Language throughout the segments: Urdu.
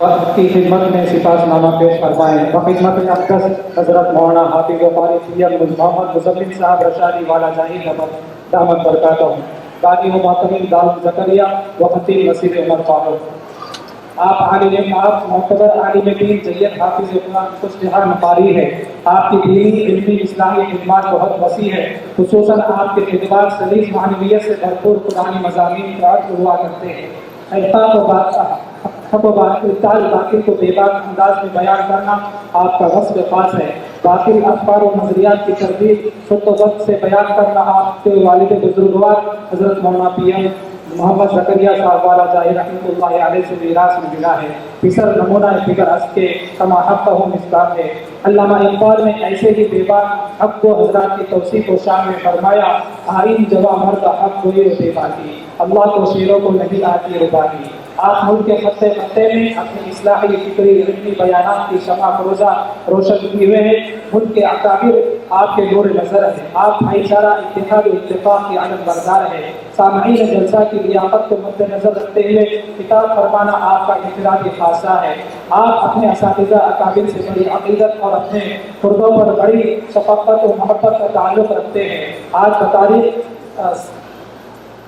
وقت کی خدمت میں سپاس نامہ پیش فرمائیں خدمت اقدس حضرت مولانا حافظ و قاری سید محمد مزمل صاحب رشادی والا جاہی دامت برکاتہ باقی و معتمد دال زکریا و خطیب نصیر عمر فاروق۔ آپ معتبر عالم دین جید حافظ قرآن کچھ مقاری ہے۔ آپ کی دینی علمی اسلامی خدمات بہت وسیع ہے، خصوصاً آپ کے خدمات سلیس معنویت سے بھرپور قرآنی مضامین قرأت ہوا کرتے ہیں۔ حق و باطل کو بے باک انداز میں بیان کرنا آپ کا وصف خاص ہے۔ باطل افکار و نظریات کی تردید خود و وقت سے بیان کرنا آپ کے والد بزرگوار حضرت مولانا پی ایم محمد زکریا صاحب والا جاہی رحمۃ اللہ علیہ سے میراث میں ملا ہے۔ پسر نمونہ فکر اس کے کما حق کا مصداق ہے۔ علامہ اقبال نے ایسے ہی بے باک حق کو حضرات کی توصیف و شان میں فرمایا، آئین جوا مرد حق ہوئی و بے باکی، اللہ کو شیروں کو نہیں آتی رباکی۔ آپ ملک کے خطے خطے میں اپنی اصلاحی فکری علمی بیانات کی شمع فروزہ روشن کیے ہوئے ہیں۔ ملک کے اکابر آپ کے نور نظر ہیں۔ آپ بھائی چارہ اتحاد و اتفاق کے علم بردار ہیں۔ سامعین جلسہ کی لیاقت کو مد نظر رکھتے ہوئے خطاب فرمانا آپ کا انفرادی خاصہ ہے۔ آپ اپنے اساتذہ اکابر سے بڑی عقیدت اور اپنے خردوں پر بڑی شفقت و محبت کا تعلق رکھتے ہیں۔ آج بتاریخ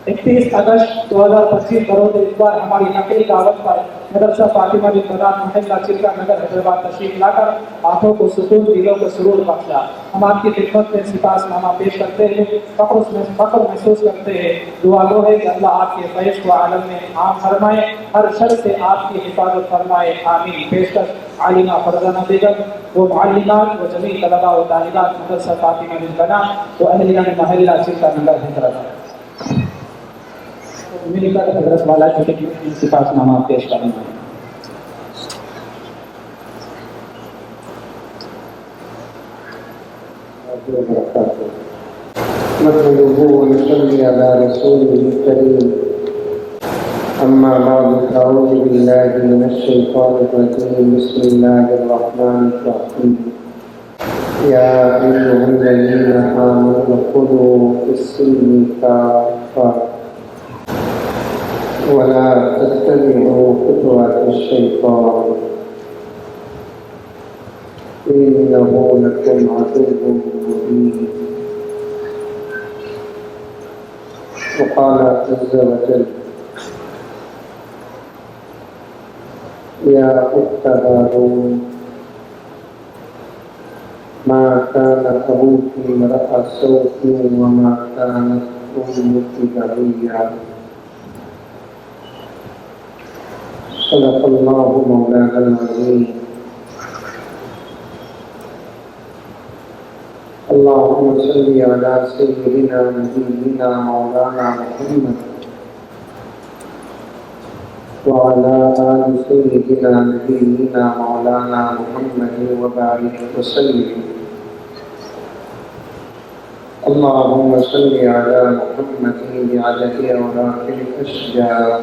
31 اگست 2025 بروز اتوار ہماری نقلی دعوت پر مدرسہ فاطمہ بن بنات محلہ چلکا نگر حیدرآباد تشریف لا کر آنکھوں کو سکون دلوں کو سرور بخشا۔ ہم آپ کی خدمت میں سپاس نامہ پیش کرتے ہیں، فخر محسوس کرتے ہیں۔ دعا گو ہے کہ اللہ آپ کے فیض کو عالم میں عام فرمائے، ہر شر سے آپ کی حفاظت فرمائے، آمین۔ پیشکش عالمہ فرزانہ بیگم و معلمات و جمیع طلباء و طالبات مدرسہ فاطمہ بن بنات و اہلیان محلہ چلکا نگر حیدرآباد مل کر حضرت والا کی سپاس نامہ پیش کریں گے۔ نحمده ونصلي على رسوله الكريم، أما بعد أعوذ بالله من الشيطان الرجيم، بسم الله الرحمن الرحيم، يا أيها الذين آمنوا ادخلوا في السلم كافة ولا تتبعوا خطوات الشيطان إنه لكم عدو مبين۔ وقال عز وجل، يا أخت هارون ما كان أبوك امرأ سوء وما كانت أمك بغيا۔ صدق الله مولانا العظيم۔ اللهم صل على سيدنا نبينا مولانا محمد وعلى آل سيدنا نبينا مولانا محمد وبارك وسلم۔ اللهم صل على محمد بعدد أوراق الأشجار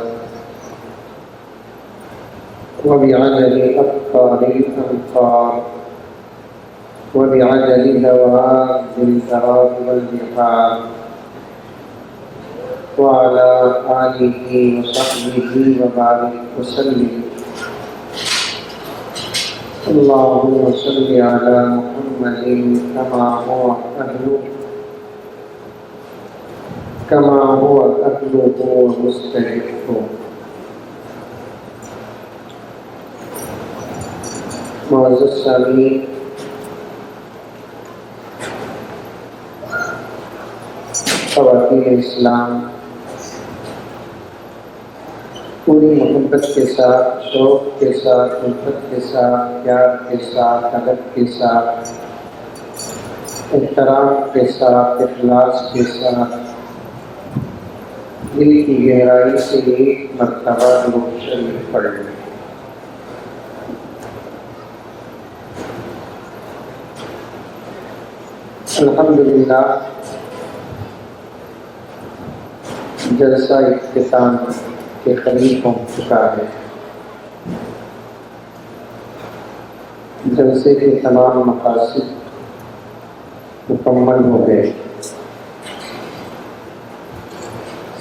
وبعدد أبطال الأنفار وبعدد دواب الثراب والبحار وعلى آله وصحبه وبارك وسلم۔ اللهم صل على محمد كما هو أهله ومستحقه۔ معزز سامعین، خواتین اسلام، پوری محبت کے ساتھ، شوق کے ساتھ، الفت کے ساتھ، پیار کے ساتھ، ادب کے ساتھ، احترام کے ساتھ، اخلاص کے ساتھ، دل کی گہرائی سے ایک مرتبہ درود شریف پڑھیں۔ الحمدللہ جلسہ اختتام کے قریب پہنچ چکا ہے۔ جلسے کے تمام مقاصد مکمل ہو گئے۔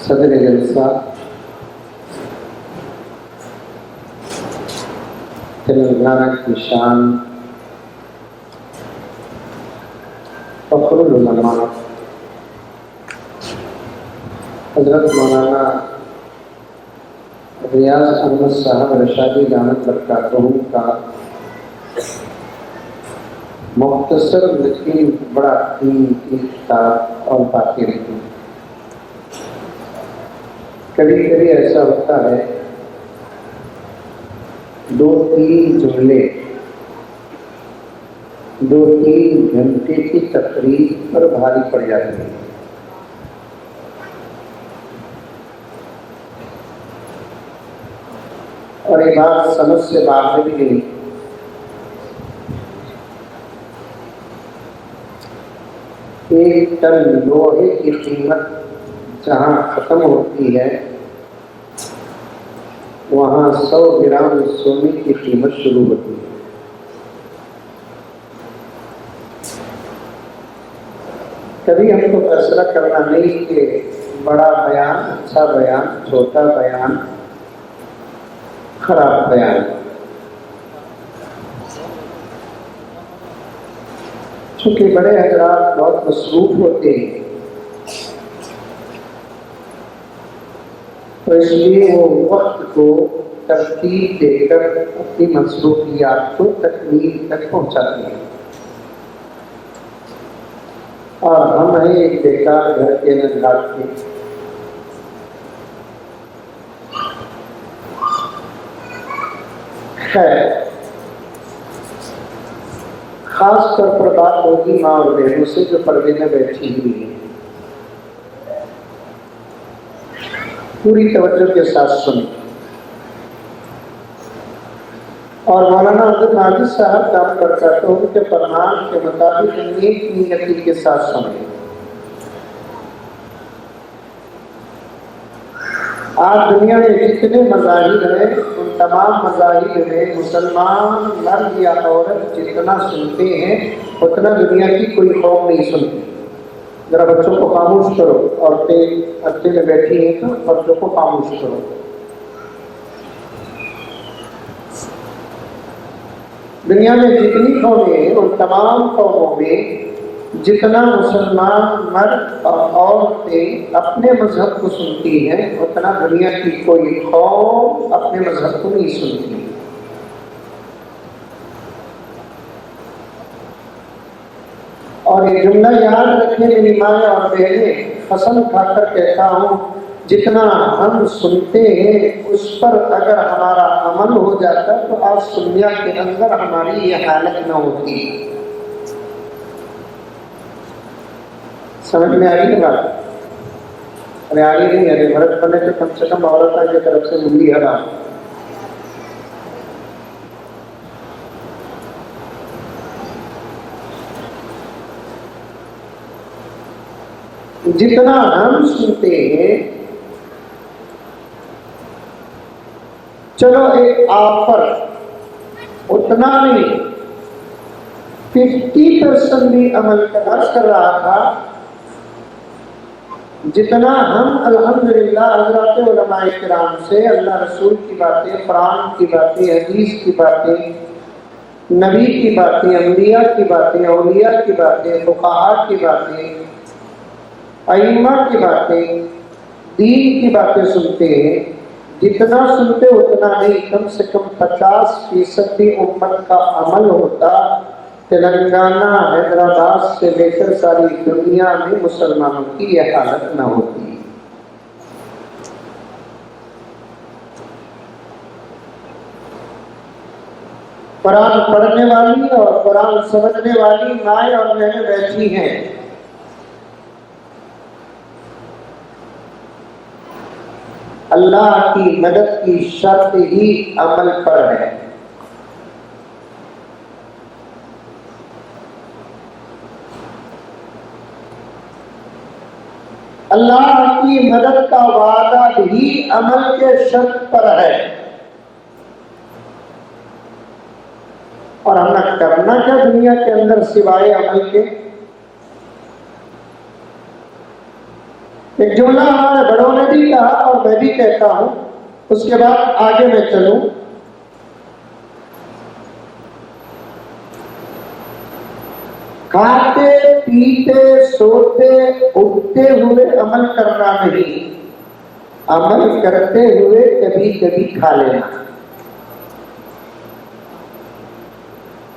صدر جلسہ تلنگانہ کی شان فخر العلماء حضرت مولانا ریاض احمد صاحب رشادی دامت برکاتہ کا مختصر لیکن بڑا قیمتی کتاب اور باقی رہتی. کبھی کبھی ایسا ہوتا ہے 2-3 جملے 2-3 گھنٹے کی تقریر پر بھاری پڑ جاتی ہے. اور یہ بات سمجھ سے باہر بھی نہیں. ایک ٹن لوہے کی قیمت جہاں ختم ہوتی ہے وہاں 100 گرام سونے کی قیمت شروع ہوتی ہے. کبھی ہم کو فیصلہ کرنا نہیں کہ بڑا بیان اچھا بیان، چھوٹا بیان خراب بیان. چونکہ بڑے حضرات بہت مصروف ہوتے ہیں تو اس لیے وہ وقت کو ترتیب دے کر اپنی مصروفیات کو تکمیل تک پہنچاتے ہیں. اور ہم ہیں ایک بیکار گھر کے نگران کے. خیر، خاص طور پر بات ہوگی ماں اور بہنوں سے جو پردے میں بیٹھی ہوئی ہیں. پوری توجہ کے ساتھ سنیں اور مولانا عبد العزیز صاحب کام برکاتہ کے فرمان کے مطابق نیک نیتی کے ساتھ سنیں. آج دنیا میں جتنے مذاہب ہیں ان تمام مذاہب میں مسلمان مرد یا عورت جتنا سنتے ہیں اتنا دنیا کی کوئی قوم نہیں سنتی. ذرا بچوں کو خاموش کرو، عورتیں اچھے میں بیٹھی ہیں تو بچوں کو خاموش کرو. دنیا میں جتنی قومیں ہیں ان تمام قوموں میں جتنا مسلمان مرد اور عورتیں اپنے مذہب کو سنتی ہیں اتنا دنیا کی کوئی قوم اپنے مذہب کو نہیں سنتی. اور یہ جملہ یاد رکھنے میری مائیں اور بہنیں، قسم کھا کر کہتا ہوں جتنا ہم سنتے ہیں اس پر اگر ہمارا عمل ہو جاتا تو آج دنیا کے اندر ہماری یہ حالت نہ ہوتی. سمجھ میں آئی نا بات؟ ارے آئی نہیں، ارے بھرت بنے تو کم سے کم عورتوں کی طرف سے ملی ہرا. جتنا ہم سنتے ہیں، چلو ایک آپ پر اتنا نہیں 50% بھی عمل کر رہا تھا جتنا ہم الحمدللہ حضرات علماء کرام سے اللہ رسول کی باتیں، قرآن کی باتیں، حدیث کی باتیں، نبی کی باتیں، انبیاء کی باتیں، اولیاء کی باتیں، فقہاء کی باتیں، ائمہ کی باتیں، دین کی باتیں سنتے ہیں. جتنا سنتے اتنا نہیں، کم سے کم 50% بھی امت کا عمل ہوتا. تلنگانہ، حیدرآباد سے لے کر ساری دنیا میں مسلمانوں کی یہ حالت نہ ہوتی. قرآن پڑھنے والی اور قرآن سمجھنے والی مائیں اور بہنیں بیٹھی ہیں. اللہ کی مدد کی شرط ہی عمل پر ہے. اللہ کی مدد کا وعدہ بھی عمل کے شرط پر ہے. اور ہم نے کرنا کیا دنیا کے اندر سوائے عمل کے؟ ایک جملہ ہمارے بڑوں نے بھی کہا اور میں بھی کہتا ہوں، اس کے بعد آگے میں چلوں. کھاتے پیتے سوتے اٹھتے ہوئے عمل کرنا نہیں، عمل کرتے ہوئے کبھی کبھی کھا لینا۔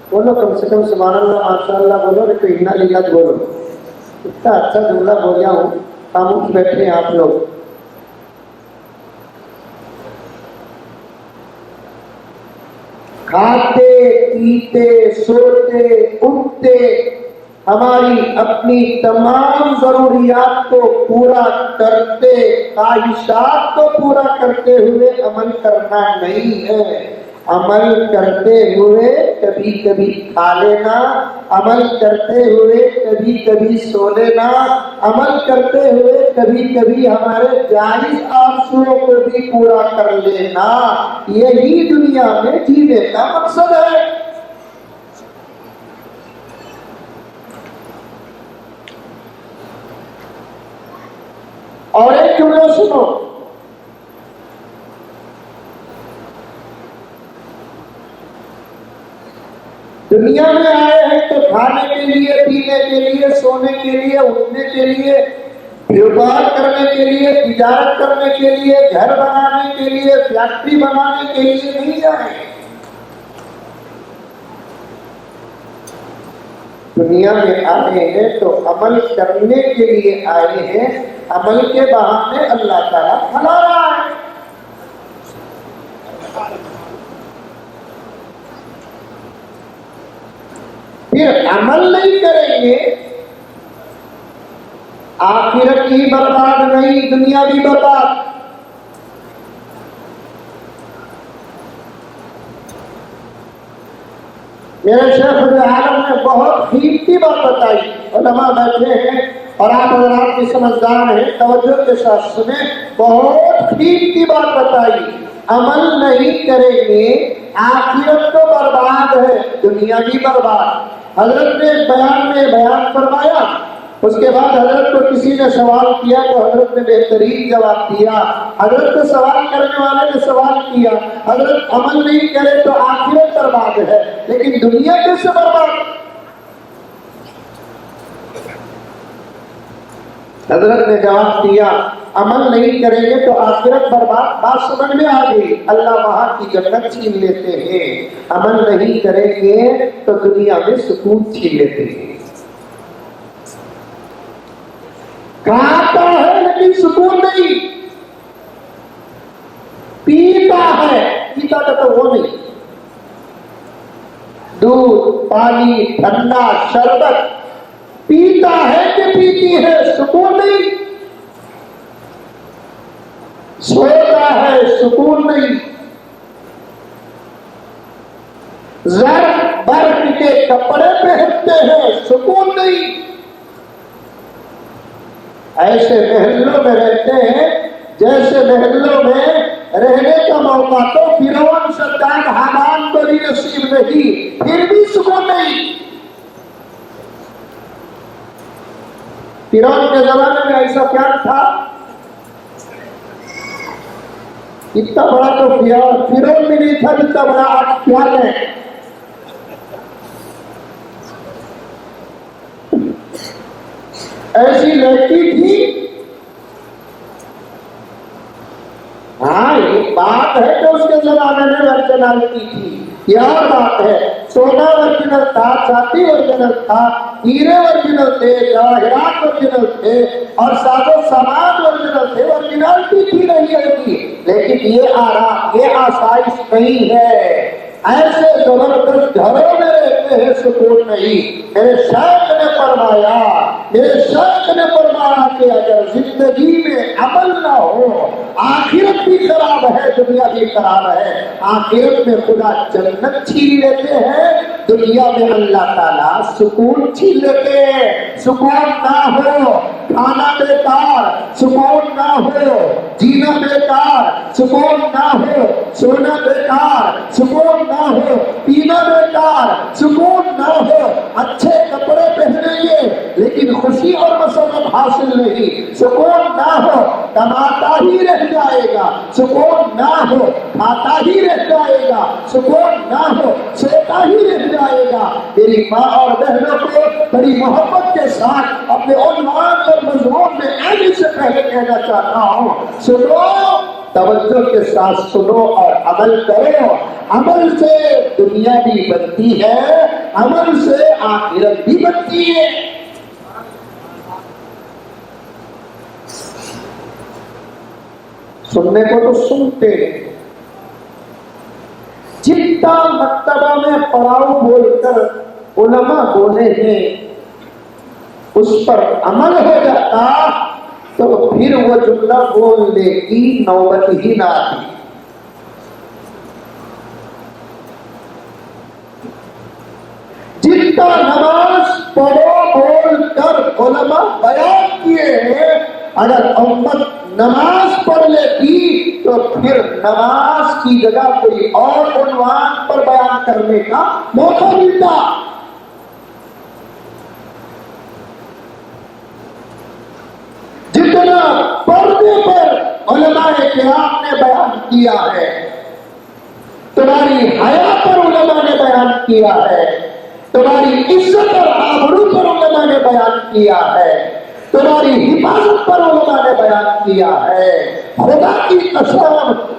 بولو کم سے کم سبحان اللہ ماشاء اللہ بولو، نہیں تو انا للہ بولو۔ اتنا اچھا جملہ بولیا ہوں، خاموش بیٹھے ہیں آپ لوگ۔ کھاتے پیتے سوتے اٹھتے ہماری اپنی تمام ضروریات کو پورا کرتے، خواہشات کو پورا کرتے ہوئے عمل کرنا نہیں ہے۔ عمل کرتے ہوئے کبھی کبھی کھا لینا، عمل کرتے ہوئے کبھی کبھی سو لینا، عمل کرتے ہوئے کبھی کبھی ہمارے جائز آرزوؤں کو بھی پورا کر لینا، یہی دنیا میں جینے کا مقصد ہے۔ اور ایک جملہ سنو، دنیا میں آئے ہیں تو کھانے کے لیے، پینے کے لیے، سونے کے لیے، اٹھنے کے لیے، ویوپار کرنے کے لیے، تجارت کرنے کے لیے، گھر بنانے کے لیے، فیکٹری بنانے کے لیے نہیں آئے۔ دنیا میں آئے ہیں تو عمل کرنے کے لیے آئے ہیں، عمل کے بہانے اللہ تعالیٰ کھلا رہا ہے۔ پھر عمل نہیں کریں گے، آخرت بھی برباد نہیں، دنیا بھی برباد۔ میرے شیخ العالم نے بہت قیمتی بات بتائی، علماء بیٹھے ہیں اور آپ حضرات بھی سمجھدار ہیں، توجہ کے ساتھ سنیں، بہت قیمتی بات بتائی۔ عمل نہیں کریں گے، آخرت تو برباد ہے، دنیا بھی برباد۔ حضرت نے بیان میں بیان فرمایا، اس کے بعد حضرت کو کسی نے سوال کیا تو حضرت نے بہترین جواب دیا۔ حضرت کو سوال کرنے والے نے سوال کیا، حضرت عمل نہیں کرے تو آخرت برباد ہے، لیکن دنیا کیسے برباد؟ حضرت نے جواب دیا، عمل نہیں کریں گے تو آخرت برباد۔ بات سمجھ میں آ گئی؟ اللہ وہاں کی جنت چھین لیتے ہیں، عمل نہیں کریں گے تو دنیا میں سکون چھین لیتے ہیں۔ کھاتا ہے لیکن سکون نہیں، پیتا ہے، پیتا تو وہ نہیں، دودھ پانی ٹھنڈا شربت پیتا ہے کہ پیتی ہے، سکون نہیں، سوتا ہے سکون نہیں، زر برق کے کپڑے پہنتے ہیں سکون نہیں، ایسے محلوں میں رہتے ہیں جیسے محلوں میں رہنے کا موقع تو فرعون صدام حامان کو بھی نصیب نہیں، پھر بھی سکون نہیں۔ فرعون کے زمانے میں ایسا پیار تھا، اتنا بڑا تو فرعون بھی نہیں تھا جتنا بڑا آج پیار ہے۔ ایسی لڑکی تھی، ہاں ایک بات ہے کہ اس کے زمانے میں ورجنالٹی تھی، یہ اور بات ہے، سونا ورجنل تھا، چاندی ورجنل تھا، ہیرے ورجنل تھے، جواہرات ورجنل تھے اور ساز و سامان ورجنل تھے، ورجنالٹی تھی نہیں ہوتی، لیکن یہ آرام، یہ آسائش نہیں ہے۔ ایسے زبردست گھروں میں رہتے ہیں سکون نہیں۔ میرے شیخ نے فرمایا کہ اگر زندگی میں عمل نہ ہو، آخرت بھی خراب ہے، دنیا بھی خراب ہے۔ آخرت میں خدا جنت چھین لیتے ہیں، دنیا میں اللہ تعالیٰ سکون چھین لیتے ہیں۔ سکون نہ ہو، کھانا بیکار، سکون نہ ہو، جینا بیکار، سکون نہ ہو، سونا بیکار، سکون نہ ہو، پینا بیکار، سکون نہ ہو، اچھے کپڑے پہنیں گے لیکن خوشی اور مسرت حاصل نہیں، سکون نہ ہو، کماتا ہی رہ جائے گا، سکون نہ ہو، کھاتا ہی رہ جائے گا، سکون نہ ہو، سوتا ہی رہ جائے گا۔ میری ماں اور بہنوں کو بڑی محبت کے ساتھ اپنے عنوان اور مضمون میں آنے سے پہلے کہنا چاہتا ہوں، سنو، توجہ کے ساتھ سنو اور عمل کرو۔ عمل سے دنیا بھی بنتی ہے، عمل سے آخرت بھی بنتی ہے۔ سننے کو تو سنتے ہیں، جتنا مکتبہ میں پڑھاؤ بول کر علماء بولے ہیں اس پر عمل ہو جاتا تو پھر وہ جملہ بولنے کی نوبت ہی نہ آتی۔ جتنا نماز پڑھو بول کر علماء بیان کیے ہیں، اگر امت نماز پڑھ لیتی تو پھر نماز کی جگہ کوئی اور عنوان پر بیان کرنے کا موقع ملتا۔ جتنا پردے پر علماء کرام نے بیان کیا ہے، تمہاری حیا پر علماء نے بیان کیا ہے، تمہاری عزت اور آبرو پر علماء نے بیان کیا ہے، تمہاری حفاظت پر علماء نے بیان کیا ہے، خدا کی قسم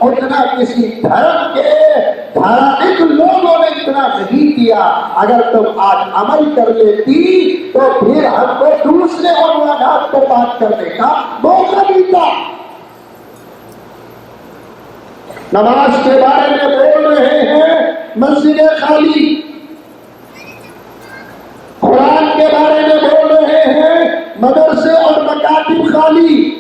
اتنا کسی دھرم کے دھارمک لوگوں نے اتنا نہیں کیا۔ اگر تم آج عمل کر لیتی تو پھر ہم کو دوسرے عنوانات پر بات کرنے کا موقع ملتا۔ نماز کے بارے میں بول رہے ہیں، مسجدیں خالی، قرآن کے بارے میں بول رہے ہیں، مدرسے اور مکاتب خالی،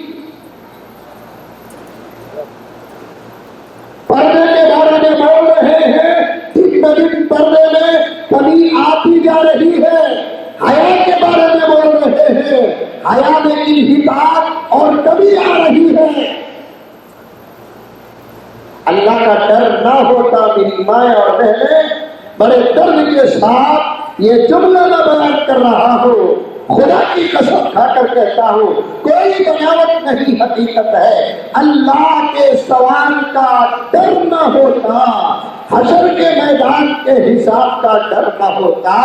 پردے کے بارے میں بول رہے ہیں، دن بدن پردے میں کمی آتی جا رہی ہے، حیا کے بارے میں بول رہے ہیں، حیا میں انحطاط اور کمی آ رہی ہے۔ اللہ کا ڈر نہ ہوتا میری مائیں اور بہنیں، بڑے درد کے ساتھ یہ جملہ میں بیان کر رہا ہوں، خدا کی قسم کھا کر کہتا ہوں، کوئی بناوٹ نہیں، حقیقت ہے۔ اللہ کے سوال کا ڈر نہ ہوتا، حشر کے میدان کے حساب کا ڈر نہ ہوتا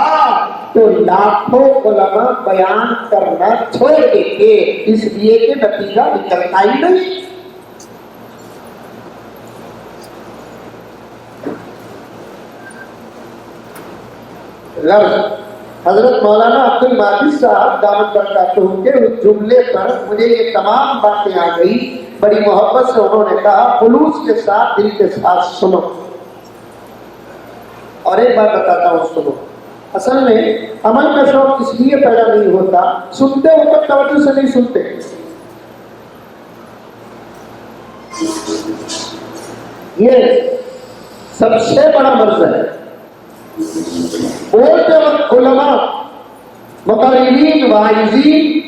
تو لاکھوں علماء بیان کرنا چھوڑ دیتے، اس لیے کہ نتیجہ نکلتا ہی نہیں۔ حضرت مولانا عبد الماجد صاحب دامت برکاتہ کے اس جملے پر مجھے یہ تمام باتیں آ گئی، بڑی محبت سے انہوں نے کہا، خلوص کے ساتھ دل کے ساتھ سنو۔ اور ایک بات بتاتا ہوں، سنو، اصل میں عمل کا شوق اس لیے پیدا نہیں ہوتا، سنتے وقت توجہ سے نہیں سنتے، یہ سب سے بڑا مرض ہے۔ بولتے وقت علماء، مقررین، واعظین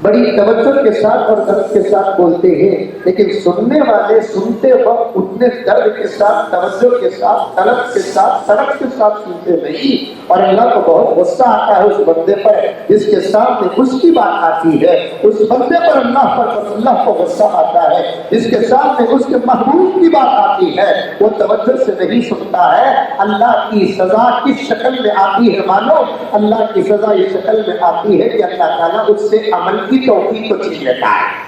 بڑی توجہ کے ساتھ اور درد کے ساتھ بولتے ہیں، لیکن سننے والے سنتے وقت اتنے درد کے ساتھ، توجہ کے ساتھ، طلب کے ساتھ، تڑپ کے ساتھ سنتے نہیں، اور اللہ کو بہت غصہ آتا ہے اس بندے پر جس کے سامنے اس کی بات آتی ہے، اس بندے پر اللہ کو غصہ آتا ہے، جس کے سامنے اس کے محبوب کی بات آتی ہے وہ توجہ سے نہیں سنتا ہے۔ اللہ کی سزا کس شکل میں آتی ہے معلوم؟ اللہ کی سزا اس شکل میں آتی ہے کہ اللہ تعالیٰ اس سے عمل کی توفیق کو چھین لیتا ہے۔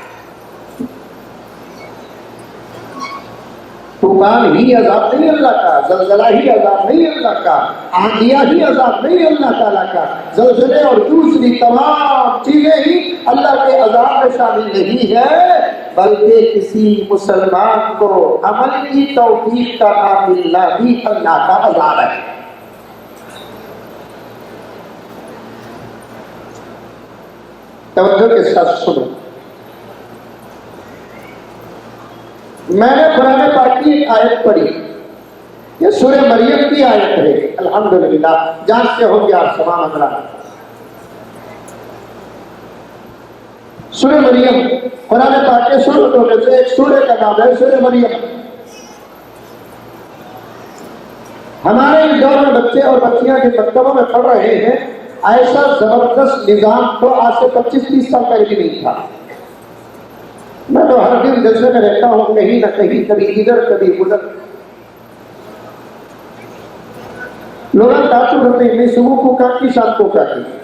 طوفان ہی عذاب نہیں اللہ کا، زلزلہ ہی عذاب نہیں اللہ کا، آندیاں ہی عذاب نہیں اللہ تعالیٰ کا، زلزلے اور دوسری تمام چیزیں ہی اللہ کے عذاب میں شامل نہیں ہے، بلکہ کسی مسلمان کو عمل کی توفیق کا نہ ملنا بھی اللہ کا عذاب ہے۔ توجہ کے ساتھ سنو، میں نے قرآن پاک کی ایک آیت پڑھی، یہ سورہ مریم کی آیت ہے، الحمدللہ جانتے ہو گے آپ تمام حضرات۔ سورہ مریم قرآن پاک کے سورتوں میں سے ایک سورہ کا نام ہے سورہ مریم۔ ہمارے اس دور میں بچے اور بچیاں کے مکتبوں میں پڑھ رہے ہیں، ایسا زبردست نظام تو آج سے 25-30 سال پہلے بھی نہیں تھا۔ میں تو ہر دن جلسے میں رہتا ہوں، کہیں نہ کہیں، کبھی ادھر کبھی ادھر، Loran tahu berarti ini subuh ko kaki saat ko kaki.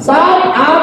7-8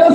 10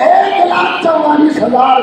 1,44,000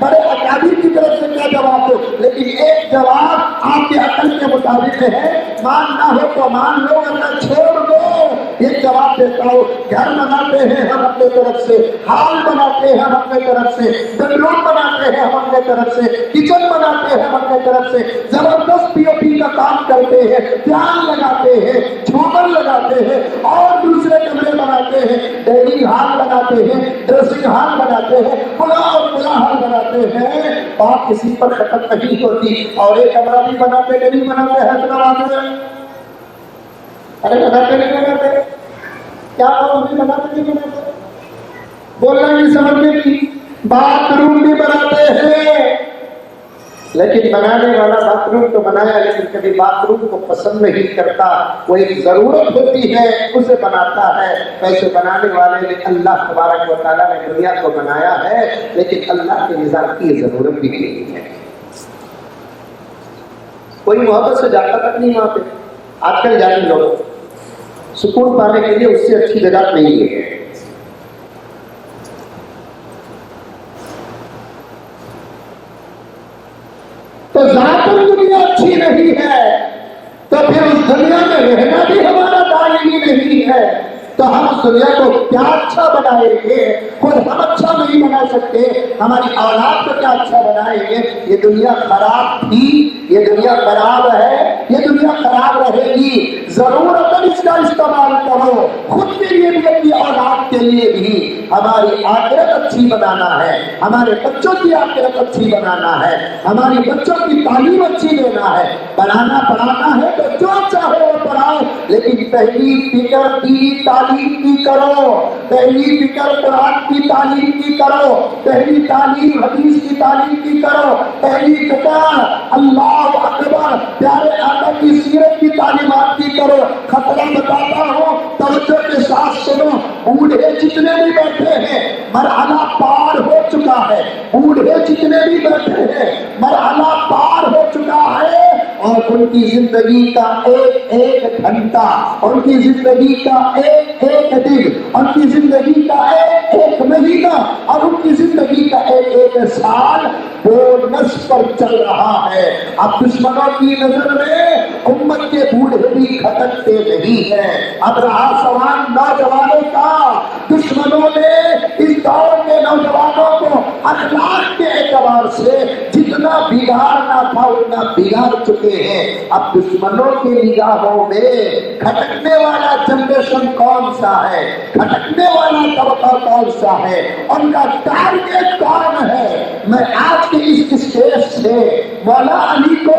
بڑے اکابر کی طرف سے کیا جواب دوں؟ لیکن ایک جواب آپ کے عقل کے مطابق ہے، ماننا ہو تو مان لو ورنہ چھوڑ دو۔ ایک جواب دیتا ہوں، گھر بناتے ہیں ہم اپنے طرف سے، ہال بناتے ہیں ہم اپنے طرف سے، بیڈ روم بناتے ہیں ہم اپنے طرف سے، کچن بناتے ہیں ہم اپنے طرف سے، زبردست پی او پی کا کام کرتے ہیں، فیان لگاتے ہیں، جھومر لگاتے ہیں اور دوسرے کمرے بناتے ہیں، ڈائننگ ہال بناتے ہیں، ڈریسنگ ہال بناتے ہیں، کھلا اور کھلا ہال بناتے ہیں، بات کسی پر ختم نہیں ہوتی۔ اور ایک کمرہ بھی بناتے نہیں بناتے حیدرآباد میں، ارے بناتے نہیں بناتے، کیا بناتے نہیں بناتے، بولنا نہیں سمجھنے کی، باتھ روم بھی بناتے ہیں، لیکن بنانے والا باتھ روم تو بنایا لیکن کبھی باتھ روم کو پسند نہیں کرتا، وہ ایک ضرورت ہوتی ہے اسے بناتا ہے۔ ویسے بنانے والے نے اللہ تبارک و تعالیٰ نے دنیا کو بنایا ہے، لیکن اللہ کے نظام کی ضرورت بھی نہیں ہے۔ کوئی محبت سے جاتا تک نہیں وہاں پہ، آج کل جانے لوگ سکون پانے کے لیے اس سے اچھی جگہ نہیں ہے۔ تو ذاتاً دنیا اچھی نہیں ہے تو پھر اس دنیا میں رہنا بھی ہمارا تعلیمی نہیں ہے، تو ہم اس دنیا کو کیا اچھا بنائیں گے؟ خود ہم اچھا نہیں بنا سکتے، ہماری اولاد کو کیا اچھا بنائیں گے؟ یہ دنیا خراب تھی، یہ دنیا خراب ہے، یہ دنیا خراب رہے گی، ضرورت اس کا استعمال کرو، خود کے لیے بھی اپنی اولاد کے لیے بھی۔ ہماری آخرت اچھی بنانا ہے، ہمارے بچوں کی آخرت اچھی بنانا ہے، ہماری بچوں کی تعلیم اچھی دینا ہے، بنانا پڑھانا ہے تو جو چاہے وہ پڑھاؤ، لیکن پہلی فکر کی تعلیم کی کرو، پہلی فکر قرآن کی تعلیم کی کرو، پہلی تعلیم حدیث کی تعلیم کی کرو، پہلی فکر اللہ اکبر پیارے آقا کی سیرت کی تعلیمات کی کرو۔ خطرہ بتاتا ہوں، توجہ کے ساتھ سنو، بوڑھے جتنے بھی بیٹھے ہیں مرحلہ پار ہو چکا ہے، بوڑھے جتنے بھی بیٹھے ہیں مرحلہ پار ہو چکا ہے، اور ان کی زندگی کا ایک ایک گھنٹہ، ان کی زندگی کا ایک ایک دن، ان کی زندگی کا ایک ایک مہینہ اور ان کی زندگی کا ایک ایک سال بونس پر چل رہا ہے۔ اب دشمنوں کی نظر میں امت کے بوڑھے بھی کھٹکتے نہیں ہیں۔ اب رہا سوال نوجوانوں کا، دشمنوں نے اس دور کے نوجوانوں کو اخلاق کے اعتبار سے جتنا بگاڑنا تھا اتنا بگاڑ چکے ہیں۔ اب دشمنوں کی نگاہوں میں کھٹکنے والا جنریشن کون سا ہے، کھٹکنے والا طبقہ کون سا ہے، ان کا ٹارگیٹ کون ہے؟ میں آج کے اس اسٹیج سے مولا علی کو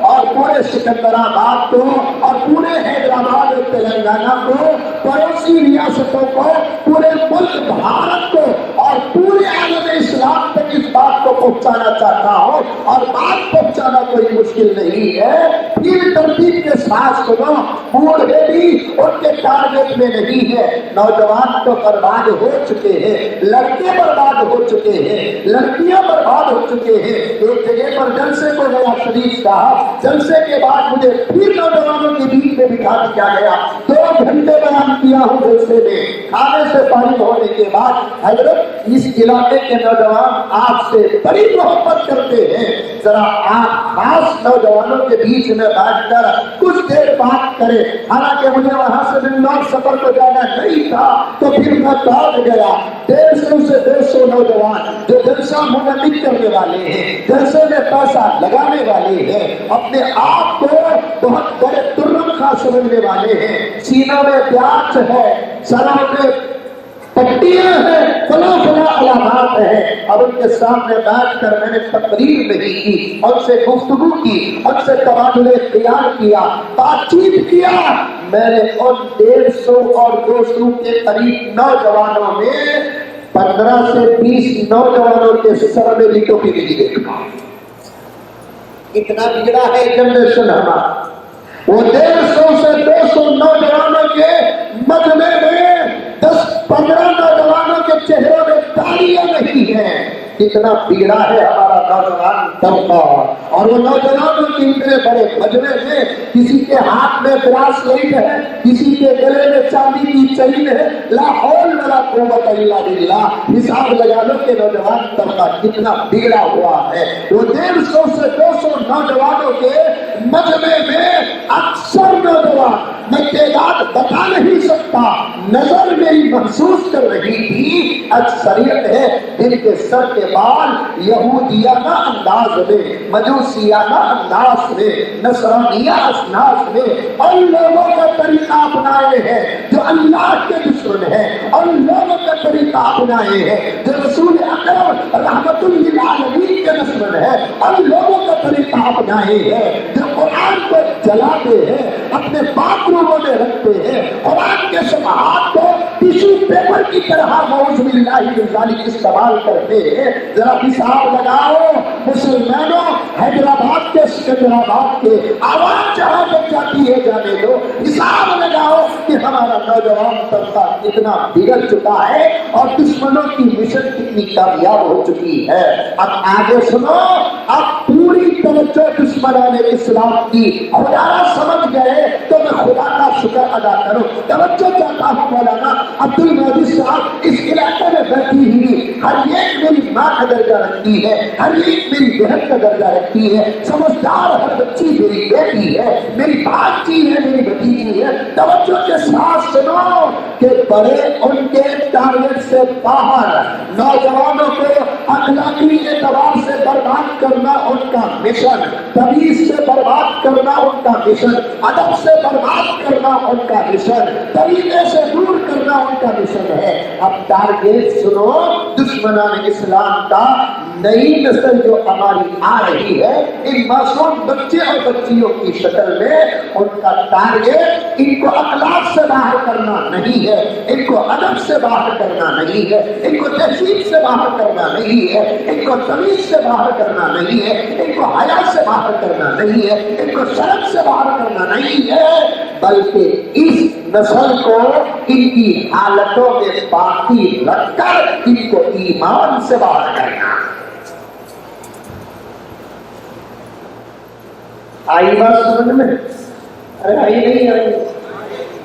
اور پورے سکندرآباد کو اور پورے حیدرآباد اور تلنگانہ کو، پڑوسی ریاستوں کو، پورے ملک بھارت کو اور پورے عالم اسلام تک اس بات کو پہنچانا چاہتا ہوں، اور بات پہنچانا کوئی مشکل نہیں ہے۔ پھر ترتیب کے ساتھ سنو، بوڑھے بھی ان کے ٹارگیٹ میں نہیں ہے، نوجوان تو برباد ہو چکے ہیں، لڑکے برباد ہو چکے ہیں، لڑکیاں برباد ہو چکے ہیں۔ ایک جگہ پر جلسے کو گیا شریف صاحب، جلسے کے بعد مجھے پھر نوجوانوں کے بیچ میں بٹھا دیا گیا، 2 گھنٹے بیان کیا ہوں جلسے میں، کھانے سے فارغ ہونے کے بعد، حضرت اس علاقے کے نوجوان آپ سے بڑی محبت کرتے ہیں، ذرا آپ خاص نوجوانوں کے بیچ میں بیٹھ کر کچھ دیر بات کریں۔ حالانکہ مجھے وہاں سے بنگلور سفر کو جانا نہیں تھا، تو پھر میں دوڑ گیا۔ 150 سے 150 نوجوان جو جلسہ منعقد کرنے والے ہیں، جلسے میں پیسہ لگانے والے ہیں، اپنے آپ کو بہت بڑے ترم خواہ سمجھنے والے ہیں، سینوں میں پیاس ہے، سروں میں پٹیاں ہیں، فلاں فلاں علامات ہیں، اور ان کے سامنے بیٹھ کر میں نے تقریر نہیں کی، ان سے گفتگو کی، ان سے تبادلہ خیال کیا، بات چیت کیا۔ میں نے ان 150 اور 200 کے قریب نوجوانوں میں 15 سے 20 نوجوانوں کے سر میں بھی ٹوپی نہیں دیکھا۔ اتنا بگڑا ہے جنریشن ہمارا۔ وہ 150 سے 200 نوجوانوں کے مجمع میں 10-15 نوجوانوں کے چہروں میں تالیاں نہیں ہیں۔ کتنا بگڑا ہے ہمارا ہمارا نوجوان طبقہ، اور وہ نوجوانوں کے اتنے بڑے مجمع میں کسی کے ہاتھ میں براس لائٹ ہے، کسی کے گلے میں چاندی کی چین ہے، لا حول ولا قوت الا باللہ، حساب لگا لو کہ نوجوان طبقہ کتنا بگڑا ہوا ہے۔ وہ 150 سے 200 نوجوانوں کے مجمع میں اکثر نوجوان، میں تعداد بتا نہیں سکتا، نظر میری محسوس کر رہی تھی، اکثریت ہے جن کے سر کے بال یہودیانہ انداز میں، مجوسیانہ انداز میں، نصرانیہ انداز میں ان لوگوں کا طریقہ اپنائے ہیں جو اللہ کے دشمن ہے، ان لوگوں کا طریقہ اپنائے ہیں جو رسول اکرم رحمت للعالمین کے دشمن ہے، ان لوگوں کا طریقہ اپنائے ہیں جو قرآن کو جلاتے ہیں، اپنے باتھ روموں میں رکھتے ہیں، قرآن کے صفحات کو ٹیشو پیپر کی طرح موضوع اللہ من ذالک استعمال کرتے ہیں۔ ذرا حساب لگاؤ مسلمانوں، حیدرآباد کے، سکندرآباد کے، آواز جہاں تک جاتی ہے جانے دو، حساب لگاؤ کہ ہمارا نوجوان طبقہ کتنا بگڑ چکا ہے اور دشمنوں کی مشن کتنی کامیاب ہو چکی ہے۔ اب آگے سنو، اب پوری توجہ دشمنان اسلام کی خدا سمجھ گئے تو میں خدا کا شکر ادا کروں۔ توجہ چاہتا ہوں مولانا عبد المجید صاحب اس علاقے میں بیٹھی ہوئی ہر ایک میری ماں کا درجہ رکھتی ہے، ہر ایک میری بہن کا درجہ رکھتی ہے، سمجھدار ہر بچی میری بیٹی ہے، میری بھانجی ہے، میری بھتیجی ہے۔ توجہ کے ساتھ سنو کہ بڑے ان کے ٹارگٹ سے باہر نوجوانوں کو اخلاقی اعتبار سے برباد کرنا ان کا مشن، تمیز سے برباد کرنا ان کا مشن، ادب سے برباد کرنا ان کا مشن، طریقے سے دور کرنا ان کا مشن ہے۔ اب ٹارگیٹ سنو دشمنان اسلام کا، نئی نسل جو ہماری آ رہی ہے، ان معصوم بچے اور بچیوں کی شکل میں ان کا ٹارگیٹ ان کو اخلاق سے باہر کرنا نہیں ہے، ان کو ادب سے باہر کرنا نہیں ہے، ان کو تہذیب سے باہر کرنا نہیں ہے، ان کو تمیز سے باہر کرنا نہیں ہے، ان کو حیا سے باہر کرنا نہیں ہے، ان کو شرم سے باہر کرنا نہیں ہے، بلکہ اس نسل کو ان کی حالتوں میں باقی رکھ کر ان کو ایمان سے باہر کرنا۔ آئی بات سمجھ میں؟ ارے آئی نہیں آئی؟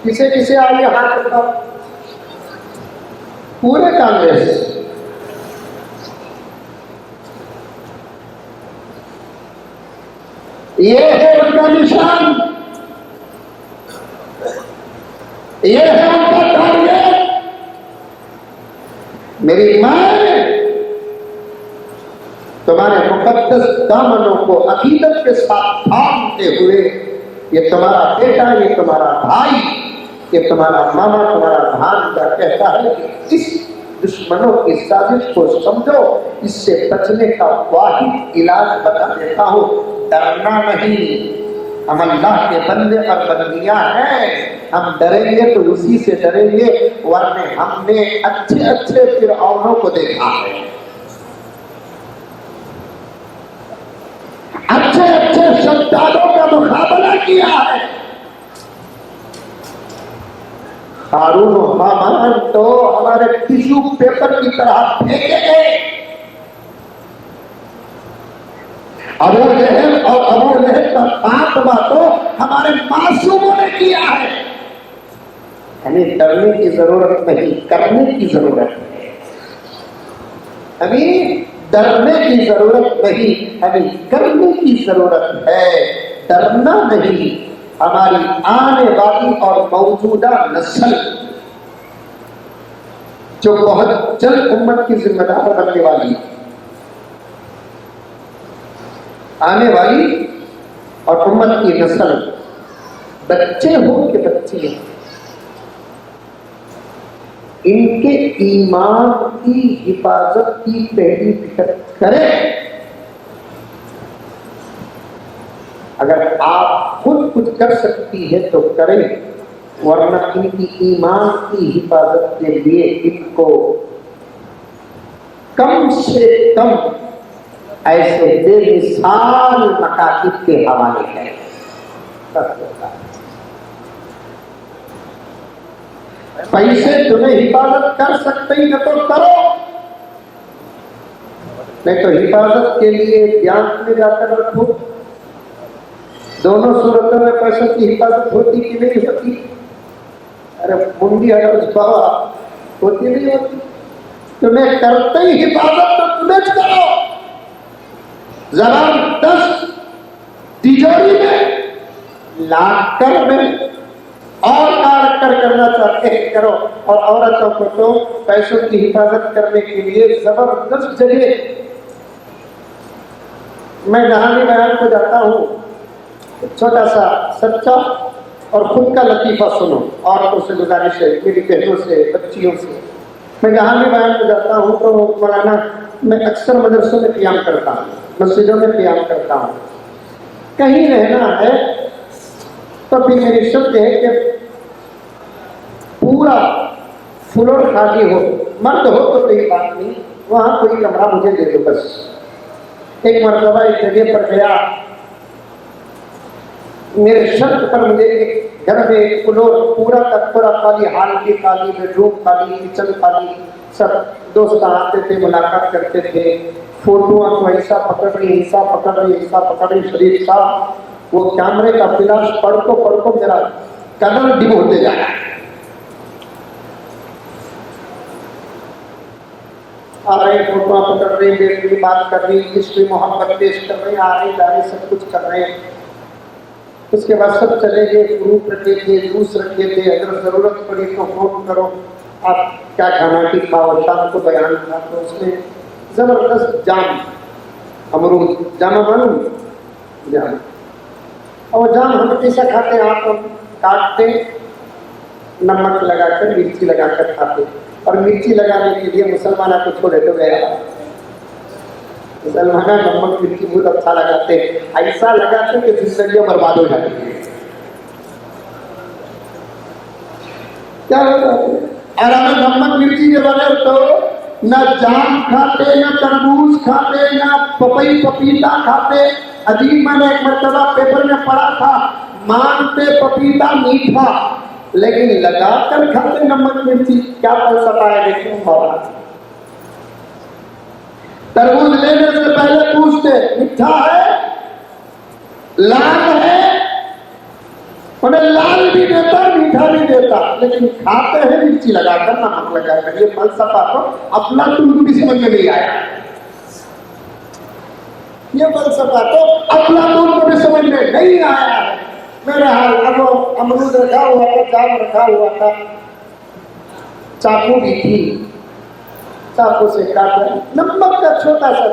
کسے کسے آئی ہاتھ اٹھا؟ پورے کانگریس۔ یہ ہے ان کا نشان، یہ ہے ان کا ٹارگیٹ۔ میری ماں نے تمہارے مقدس دامنوں کو عقیدت کے ساتھ تھامتے ہوئے، یہ تمہارا بیٹا، یہ تمہارا بھائی، یہ تمہارا ماما، تمہارا بھانجا کہتا ہے کہ اس دشمنوں کی سازش کو سمجھو، اس سے بچنے کا واحد علاج بتا دیتا ہوں، ڈرنا نہیں۔ ہم اللہ کے بندے اور بندیاں ہیں، ہم ڈریں گے تو اسی سے ڈریں گے، ورنہ ہم نے اچھے اچھے فرعونوں کو دیکھا ہے، اچھے اچھے شدادوں کا مقابلہ کیا ہے۔ ہارون و ہامان تو ہمارے ٹیشو پیپر کی طرح پھینکے گئے، ابو جہل اور ابو لہب کا خاتمہ تو ہمارے معصوموں نے کیا ہے۔ ہمیں ڈرنے کی ضرورت نہیں، کرنے کی ضرورت ہے۔ ہمیں ڈرنے کی ضرورت نہیں، ہمیں کرنے کی ضرورت ہے۔ ڈرنا نہیں، ہماری آنے والی اور موجودہ نسل جو بہت جلد امت کی ذمہ دار بننے والی، آنے والی اور امت کی نسل، بچے ہوں کہ بچی ہیں، ان کے ایمان کی حفاظت کی پہلی فکر کریں۔ اگر آپ خود کچھ کر سکتی ہے تو کریں، ورنہ ان کی ایمان کی حفاظت کے لیے ان کو کم سے کم ایسے بے مثال مکاتب کے حوالے کریں۔ پیسے تمہیں حفاظت کر سکتے ہی نہ تو کرو، نہیں تو حفاظت کے لیے بینک میں جا کر رکھو. دونوں صورتوں میں پیسوں کی حفاظت ہوتی کہ نہیں ہوتی؟ ارے منڈی بابا ہوتی نہیں ہوتی؟ تمہیں کرتے ہی حفاظت تو تمہیں کرو. زبردست تجوری میں لاکھ کر میں اور کار کر کرنا چاہتے ہیں کرو. اور عورتوں کو تو پیسوں کی حفاظت کرنے کے لیے زبردست جگہ. میں جہاں بھی بیان کو جاتا ہوں چھوٹا سا سچا اور خود کا لطیفہ سنو. عورتوں سے گزارش ہے، میری بہنوں سے، بچیوں سے. میں جہاں بھی بیان کو جاتا ہوں تو مولانا میں اکثر مدرسوں میں قیام کرتا ہوں، مسجدوں میں قیام کرتا ہوں. کہیں رہنا ہے تو بھی میری شرط ہے کہ پورا فلور خالی ہو. مرد ہو تو کوئی بات نہیں، وہاں کوئی کمرہ مجھے دے دو بس. ایک مرتبہ ایک جگہ پر گیا، میرے شرط پر مجھے ایک گھر میں ایک فلور پورا کا پورا خالی، ہال بھی خالی، بیڈ روم خالی، کچن خالی. سب دوست آتے تھے، ملاقات کرتے تھے. فوٹوਆਂ کو ایسا پکڑ رہی، ایسا پکڑ رہی، ایسا پکڑ رہی. شریف صاحب وہ کیمرے کا فلاش پڑھ کو میرا قدم ڈب ہوتے جا رہا ہے. آ رہے فوٹوਆਂ پکڑ رہے، بیٹھ کی بات کر رہی، عشق محبت پیش کر رہے، آ رہے جا رہے، سب کچھ کر رہے. اس کے بعد سب چلے گئے. فروٹ رکھے تھے، جوس رکھے تھے، اگر ضرورت پڑی تو فون کرو آپ کیا کھانا کی کھاؤ. شام کو بیان تھا تو اس میں زبردست جام، امرود جامہ معلوم جام. اور جام ہم کیسا کھاتے ہیں؟ آپ کاٹتے نمک لگا کر، مرچی لگا کر کھاتے. اور مرچی لگانے کے لیے مسلمانوں کو چھوڑے تو گیا. مسلمان نمک مرچی بہت اچھا لگاتے، ایسا لگاتے کہ زندگیاں برباد ہو جاتی ہیں. کیا ہوتا ہے؟ اور ہمیں نمک مرچی کے بغیر تو نہ جام کھاتے، نہ تربوز کھاتے، نہ پپئی پپیتا کھاتے. عجیب، میں نے ایک مرتبہ پیپر میں پڑھا تھا، مانتے پپیتا میٹھا لیکن لگا کر کھاتے نمک مرچی. کیا فلسفہ ہے دیکھیں بابا. تربوز لینے سے پہلے پوچھتے میٹھا ہے، لال ہے، انہیں لال بھی دیتا، میٹھا بھی دیتا، لیکن کھاتے ہیں مرچی لگا کر، نمک لگا کر. یہ فلسفہ تو اپنا تم کو بھی سمجھ میں نہیں آیا. یہ فلسفہ تو اپنا تم کو بھی سمجھ میں نہیں آیا ہے. میرے حال اب امرود رکھا ہوا تھا، جام رکھا ہوا تھا، چاقو بھی تھی، چاقو سے کاٹا. نمک کا چھوٹا سا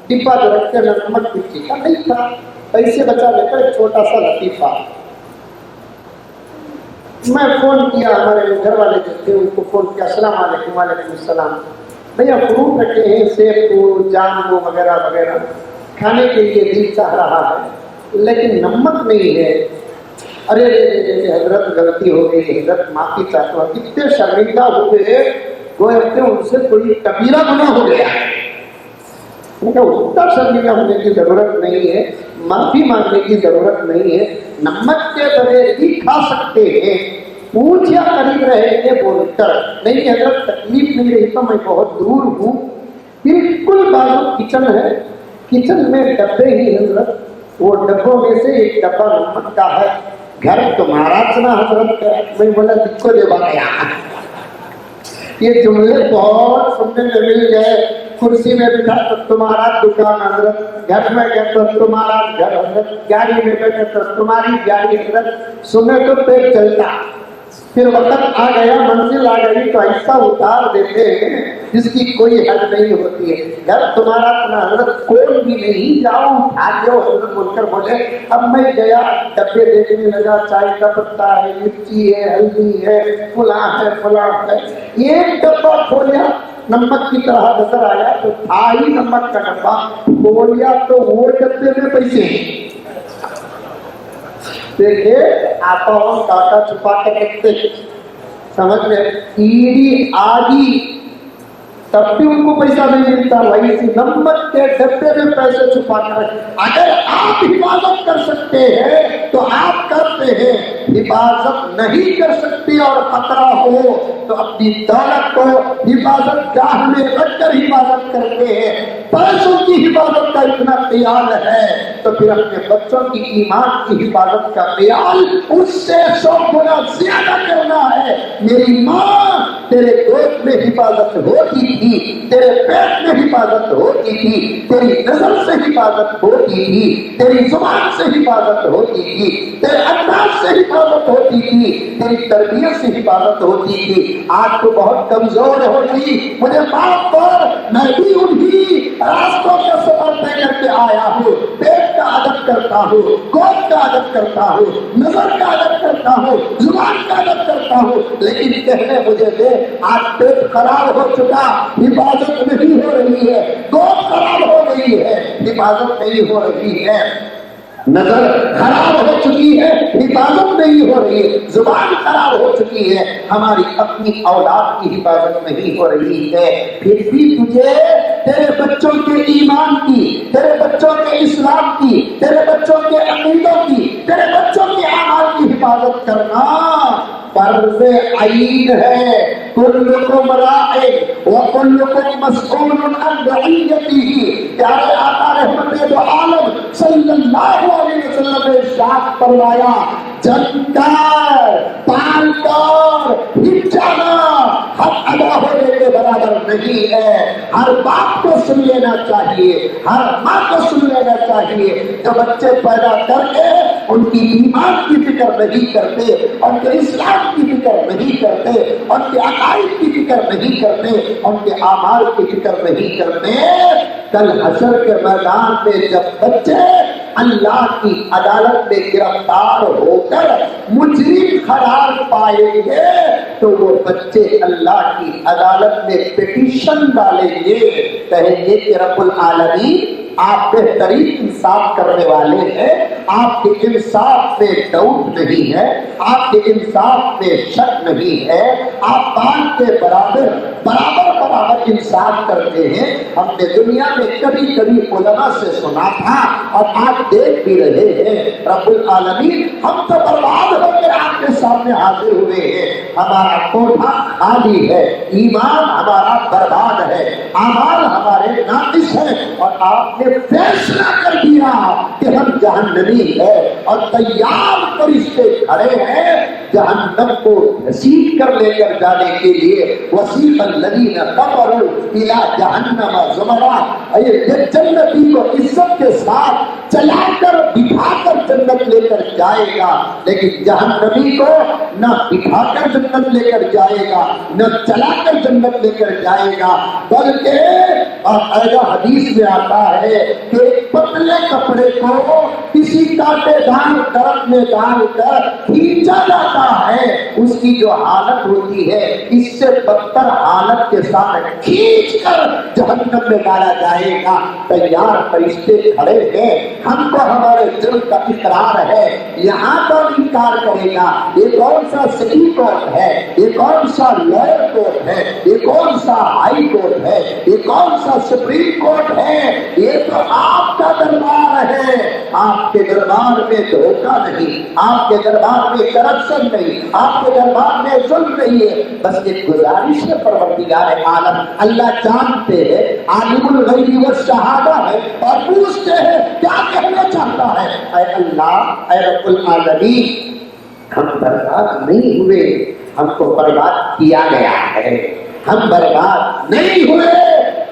ڈبا جو رکھتے ہیں نمک مرچی کا نہیں تھا. پیسے بچا لے کر چھوٹا سا لطیفہ. میں فون کیا، ہمارے گھر والے جو تھے ان کو فون کیا، السلام علیکم. وعلیکم السلام. بھیا فروٹ رکھے ہیں، سیب کو، جام کو وغیرہ وغیرہ، کھانے کے لیے دل چاہ رہا ہے لیکن نمک نہیں ہے. ارے حضرت غلطی ہو گئی، حضرت معافی چاہتا ہوں. کتنے شرمندہ ہو گئے، گویا کہ ان سے کوئی کبیرہ گناہ ہو گیا. اتنا شرمندہ ہونے کی ضرورت نہیں ہے، معافی مانگنے کی ضرورت نہیں ہے. نمک کے بغیر بھی کھا سکتے ہیں. پوچھیا قریب رہے گے بول کر، نہیں حضرت تکلیف نہیں رہی تو میں بہت دور ہوں. بالکل بازو کچن ہے، کچن میں ڈبے ہی حضرت، وہ ڈبوں میں سے ایک ڈبہ نمک کا ہے. گھر تمہارا سنا حضرت. میں بولا جس کو دے گیا. یہ جملے بہت سننے میں مل گئے. کرسی میں بیٹھا تو تمہارا دکان حضرت، گھر میں گئے تو تمہارا گھر حضرت، گاڑی میں بیٹھے تو تمہاری گاڑی حضرت. سنے تو پیٹ چلتا. پھر وقت آ گیا، منزل آ گئی تو ایسا اتار دیتے ہیں جس کی کوئی حد نہیں ہوتی ہے. گھر تمہارا سنا حضرت، کوئی بھی نہیں، جاؤ اٹھا جاؤ حضرت بول کر بولے. اب میں گیا، ڈبے دیکھنے لگا، چائے کا پتا ہے، مرچی ہے، ہلدی ہے، فلاں ہے، فلاں ہے. ایک ڈبہ کھولیا، نمک کی طرح نظر آیا تو تھا ہی نمک کا ڈبہ. بولیا تو وہ ڈبے میں پیسے ہیں. دیکھے آپا ہم کاکا چھپا کر رکھتے، سمجھ میں ایڈی آگی تب بھی ان کو پیسہ نہیں ملتا. وہی سی نمک کے ڈبے میں پیسے چھپا کر. اگر آپ حفاظت کر سکتے ہیں تو آپ کرتے ہیں، حفاظت نہیں کر سکتے اور خطرہ ہو تو اپنی دولت کو حفاظت گاہ میں رکھ کر حفاظت کرتے ہیں. پیسوں کا اتنا خیال ہے تو پھر اپنے بچوں کی ایمان کی حفاظت کا خیال اس سے 100 گنا زیادہ کرنا ہے۔ میری ماں تیرے گود میں حفاظت ہوتی تھی، تیرے پیٹ میں حفاظت ہوتی تھی، تیری نظر سے حفاظت ہوتی تھی، تیری زبان سے حفاظت ہوتی تھی، تیرے انداز سے حفاظت ہوتی تھی، تیری تربیت سے حفاظت ہوتی تھی۔ آج تو بہت کمزور ہو گئی، مجھے معاف کر، میں بھی انہی راستوں کا سفر طے کر کے آیا ہوں۔ پیٹ کا ادب کرتا ہوں، گود کا ادب کرتا ہوں، نظر کا ادب کرتا ہوں، زبان کا ادب کرتا ہوں، لیکن کہنے مجھے دے آج پیٹ خراب ہو چکا، حفاظت نہیں ہو رہی ہے، گود خراب ہو گئی ہے، حفاظت نہیں ہو رہی ہے، نظر خراب ہو چکی ہے، حفاظت نہیں ہو رہی ہے، زبان خراب ہو چکی ہے، ہماری اپنی اولاد کی حفاظت نہیں ہو رہی ہے۔ پھر بھی تجھے تیرے بچوں کے ایمان کی، تیرے بچوں کے اسلام کی، تیرے بچوں کے عقیدوں کی، تیرے بچوں کے اعمال کی حفاظت کرنا فرض عین ہے۔ کلکم راع وکلکم مسئول عن رعیتہ۔ پیارے آقا رحمت دو عالم صلی اللہ علیہ وسلم نے ارشاد فرمایا، جن کر پال کر ہٹ جانا حق ادا ہونے کے برابر نہیں ہے۔ ہر باپ کو سن لینا چاہیے، ہر ماں کو سن لینا چاہیے، جو بچے پیدا کر کے ان کی ایمان کی فکر نہیں کرتے، ان کے اسلام کی فکر نہیں کرتے، ان کے عقائد کی فکر نہیں کرتے، ان کے اعمال کی فکر نہیں کرتے، کل حشر کے میدان میں جب بچے اللہ کی عدالت میں گرفتار ہو کر مجرم قرار پائیں گے تو وہ بچے اللہ کی عدالت میں پٹیشن ڈالیں گے، کہیں گے کہ رب العالمین آپ بہترین انصاف کرنے والے ہیں، آپ کے انصاف میں ڈاؤٹ نہیں ہے، آپ کے انصاف میں شک نہیں ہے، آپ بال کے برابر انصاف کرتے ہیں۔ ہم نے دنیا میں کبھی کبھی علماء سے سنا تھا اور آج دیکھ بھی رہے ہیں، رب العالمین ہم تو برباد ہو کے آپ کے سامنے حاضر ہوئے ہیں، ہمارا کوٹھا خالی ہے، ایمان ہمارا برباد ہے، اعمال ہمارے ناقص ہیں، اور آپ نے فیصلہ کر دیا کہ ہم جہنمی ہے اور تیار فرشتے کھڑے ہیں جہنم کو گھسیٹ کر لے کر جانے کے لیے۔ وسیق الذین کفروا الی جہنم زمرا، جنتی کو عزت کے ساتھ چلا کر بٹھا کر جنت لے کر جائے گا، لیکن جہنمی کو نہ بٹھا کر جنت لے کر جائے گا، نہ چلا کر جنت لے کر جائے گا، بلکہ باقاعدہ حدیث میں آتا ہے کہ ایک پتلے کپڑے کو کسی کانٹے دار درخت میں ڈال کر کھینچا جاتا ہے، اس کی جو حالت ہوتی ہے اس سے بدتر حالت کے ساتھ کھینچ کر جہنم میں ڈالا جائے گا۔ تیار فرشتے کھڑے ہیں، ہم کو ہمارے جرم کا اقرار ہے، یہاں کون انکار کرے گا؟ یہ کون سا صحیح کورٹ ہے، یہ کون سا لوئر کورٹ ہے، یہ کون سا ہائی کورٹ ہے، یہ کون سا سپریم کورٹ ہے؟ یہ تو آپ کا دربار ہے، آپ کے دربار میں دھوکہ نہیں، آپ کے دربار میں کرپشن نہیں، آپ کے دربار میں ظلم نہیں ہے۔ بس ایک گزارش ہے پروردگار عالم، اللہ جانتے ہیں، عالم الغیب والشہادہ ہے، اور پوچھتے ہیں کیا کہنا چاہتا ہے؟ اے اللہ، اے رب العالمین، ہم برباد نہیں ہوئے، ہم کو برباد کیا گیا ہے، ہم برباد نہیں ہوئے،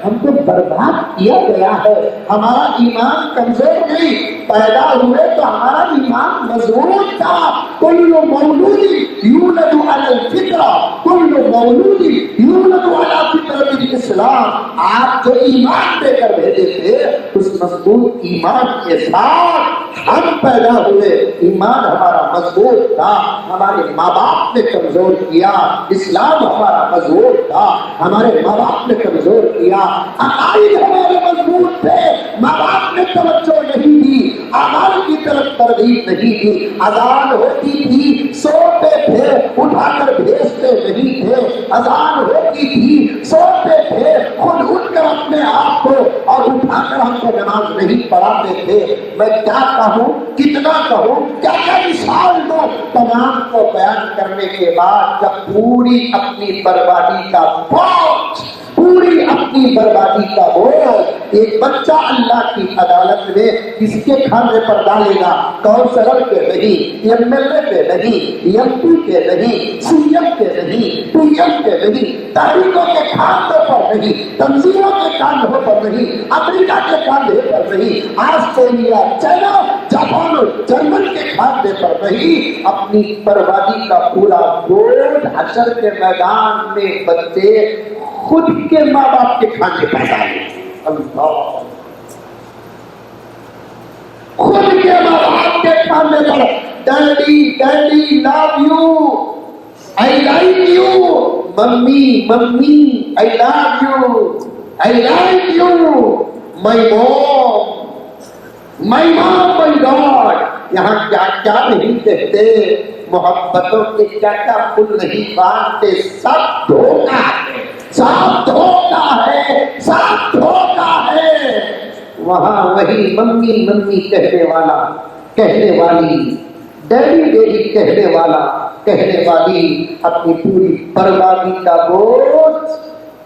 ہم کو برباد کیا گیا ہے۔ ہمارا ایمان کمزور نہیں، پیدا ہوئے تو ہمارا ایمان مضبوط تھا۔ کل مولود یولد علی الفطرہ، کل مولود یولد علی فطرۃ الاسلام۔ آپ جو ایمان دے کر بھیجے تھے اس مضبوط ایمان کے ساتھ ہم پیدا ہوئے، ایمان ہمارا مضبوط تھا، ہمارے ماں باپ نے کمزور کیا، اسلام ہمارا مضبوط تھا، ہمارے ماں باپ نے کمزور کیا، عقائد ہمارے مضبوط تھے، ماں باپ نے توجہ نہیں دی، اعمال کی طرف ترغیب نہیں دی، اذان ہوتی تھی سوتے تھے، اٹھا کر بھیجتے نہیں تھے، اذان ہوتی تھی سوتے تھے، خود اٹھ کر اپنے آپ کو اور اٹھا کر ہم کو نماز نہیں پڑھاتے تھے۔ میں کیا کہوں، کتنا کہوں، کیا کیا مثال دوں؟ تمام کو بیان کرنے کے بعد جب پوری اپنی بربادی کا بوجھ پوری اپنی بربادی کا بوجھ ایک بچہ اللہ کی عدالت میں کس کے کھانے پر ڈالے گا؟ کونسلر کے نہیں، ایم ایل اے کے نہیں، ایم پی کے نہیں، سی ایم کے نہیں، پی ایم کے نہیں، تحریکوں کے کھانے پر نہیں، تنظیموں کے کاندھوں پر نہیں، امریکہ کے کاندھے پر نہیں، آسٹریلیا، چائنا، جاپان اور جرمن کے کھاندے پر نہیں، اپنی بربادی کا پورا بوجھ حشر کے میدان میں بچے خود کے ماں باپ کے کھانے پر ڈالیں۔ اللہ، خود کے ماں باپ کے کھانے پر، daddy daddy love you, I like you, mummy mummy I love you, I like you, my mom, my mom, my God. یہاں کیا کیا نہیں کہتے، محبتوں کے کیا کیا پھول نہیں باندھتے، سب دھوکہ ہے، سب دھوکہ ہے، سب دھوکہ ہے۔ وہاں وہی ممی ممی کہنے والا، کہنے والی، ڈیڈی ڈیڈی کہنے والا، کہنے والی اپنی پوری بربادی کا بوجھ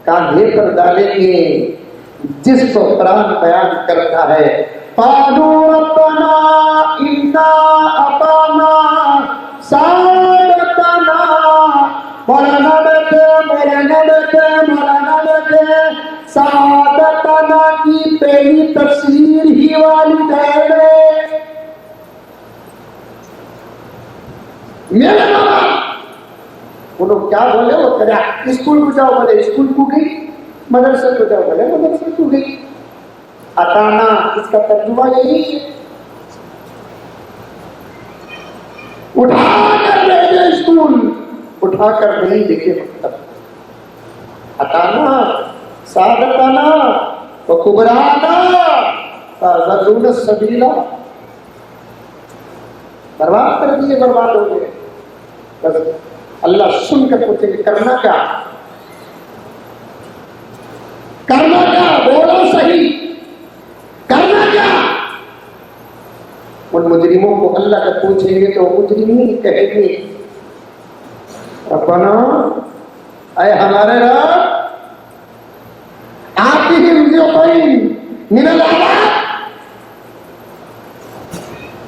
کاندھے پر ڈالیں گے، جس کو قرآن بیان کرتا ہے، قالوا ربنا انا اطعنا سادتنا سعادتنا کی پہلی تفسیر ہی والدین ہے۔ میرے بابا انہوں کیا بولے، وہ کرا اسکول کو جاؤ بولے اسکول کو گئی، مدرسے کو جاؤ بولے مدرسے کو گئی۔ اطانا اس کا ترجمہ یہی ہے، اٹھا کر لے گئے اسکول، اٹھا کر نہیں دیکھے مکتب۔ اطانا سعادتنا وکبرانا فضلون السبیلا، برباد کر دیے، برباد ہو گئے۔ بس اللہ سن کر پوچھیں گے کرنا کیا، کرنا کیا، بولو صحیح، کرنا کیا؟ ان مجرموں کو اللہ کا پوچھیں گے تو مجرمین کہیں گے ربنا، اے ہمارے رب، آتِہِم ضِعْفَیْن من العذاب،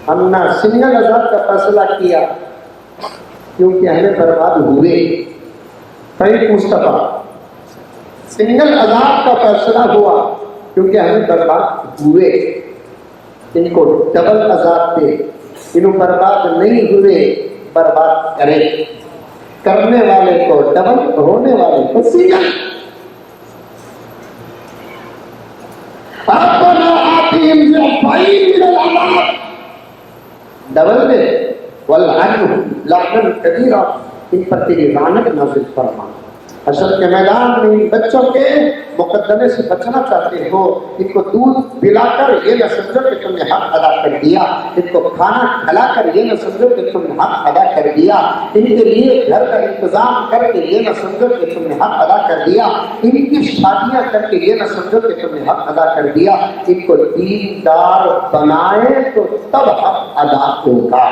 ہم نے سنگل عذاب کا فیصلہ کیا کیونکہ ہمیں برباد ہوئے۔ فرید مصطفیٰ، سنگل عذاب کا فیصلہ ہوا کیونکہ ہمیں برباد ہوئے، ان کو ڈبل عذاب دے، انہوں برباد نہیں ہوئے، برباد کرے، کرنے والے کو ڈبل، ہونے والے کو سنگل۔ ربنا آتِہِم ضِعْفَیْن من العذاب، ڈبل دے، وَالْعَنْهُمْ لَعْنًا كَبِيرًا، ان پر تیری لعنت نازل فرما۔ حشر کے میدان میں ان بچوں کے مقدمے سے بچنا چاہتے ہو، ان کو دودھ پلا کر یہ نہ سمجھو کہ تم نے حق ادا کر دیا، ان کو کھانا کھلا کر یہ نہ سمجھو کہ تم نے حق ادا کر دیا، ان کے لیے گھر کا انتظام کر کے یہ نہ سمجھو کہ تم نے حق ادا کر دیا، ان کی شادیاں کر کے یہ نہ سمجھو کہ تم نے حق ادا کر دیا۔ ان کو دیندار بنائے تو تب حق ادا ہوگا۔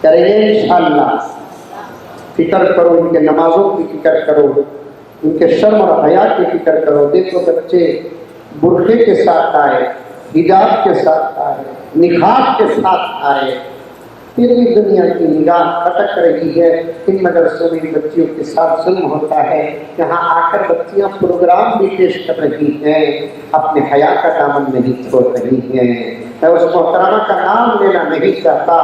کریں گے انشاءاللہ، فکر کرو، ان کے نمازوں کی فکر کرو، ان کے شرم اور حیا کی فکر کرو۔ دیکھو بچے برقعے کے ساتھ آئے، حجاب کے ساتھ آئے، نقاب کے ساتھ آئے، پھر بھی دنیا کی نگاہ اٹک رہی ہے۔ ان مدرسوں میں بچیوں کے ساتھ ظلم ہوتا ہے، یہاں آ کر بچیاں پروگرام بھی پیش کر رہی ہیں، اپنے حیا کا دامن نہیں چھوڑ رہی ہیں۔ میں اس محترمہ کا نام لینا نہیں چاہتا،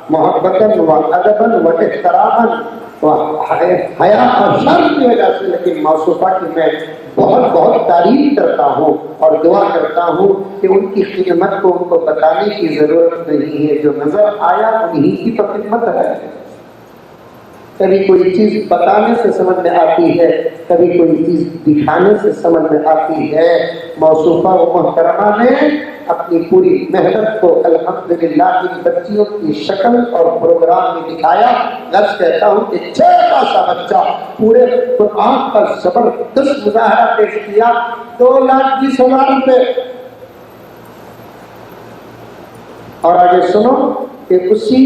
محبتاً و ادباً و احتراماً حیا اور شرم کی وجہ سے، لیکن موصوفہ کی میں بہت بہت تعریف کرتا ہوں اور دعا کرتا ہوں کہ ان کی خدمت کو ان کو بتانے کی ضرورت نہیں ہے، جو نظر آیا انہی کی تو خدمت ہے۔ کبھی کوئی چیز بتانے سے سمجھ میں آتی ہے، کبھی کوئی چیز دکھانے سے سمجھ میں آتی ہے۔ موصوفہ و محترمہ نے اپنی پوری محنت کو الحمدللہ ان بچیوں کی شکل اور پروگرام میں دکھایا۔ غرض کہتا ہوں کہ چھوٹا سا بچہ پورے قرآن پر زبردست مظاہرہ پیش کیا، 2,20,000 روپے۔ اور آگے سنو کہ اسی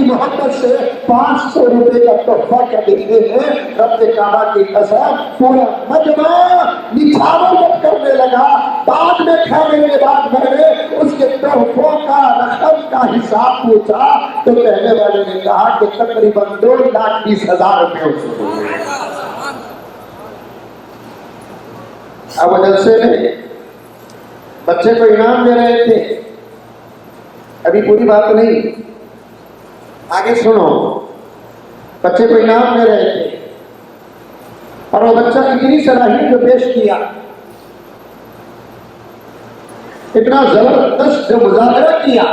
کی محبت سے 500 روپے کا تحفہ کر دیتے ہیں. رب کعبہ کی قسم پورا مجمع نچھاور جب کرنے لگا. بعد میں کھانے کے بعد میں نے اس کے تحفوں کا رقم کا حساب پوچھا تو کہنے والے نے کہا کہ تقریباً 2,20,000 روپے اس کو ہوئے. اب جلسے میں بچے کو انعام دے رہے تھے. ابھی پوری بات نہیں, آگے سنو. بچے کو انعام دے رہے تھے اور وہ بچہ اتنی صلاحیت جو پیش کیا, اتنا زبردست جو مظاہرہ کیا,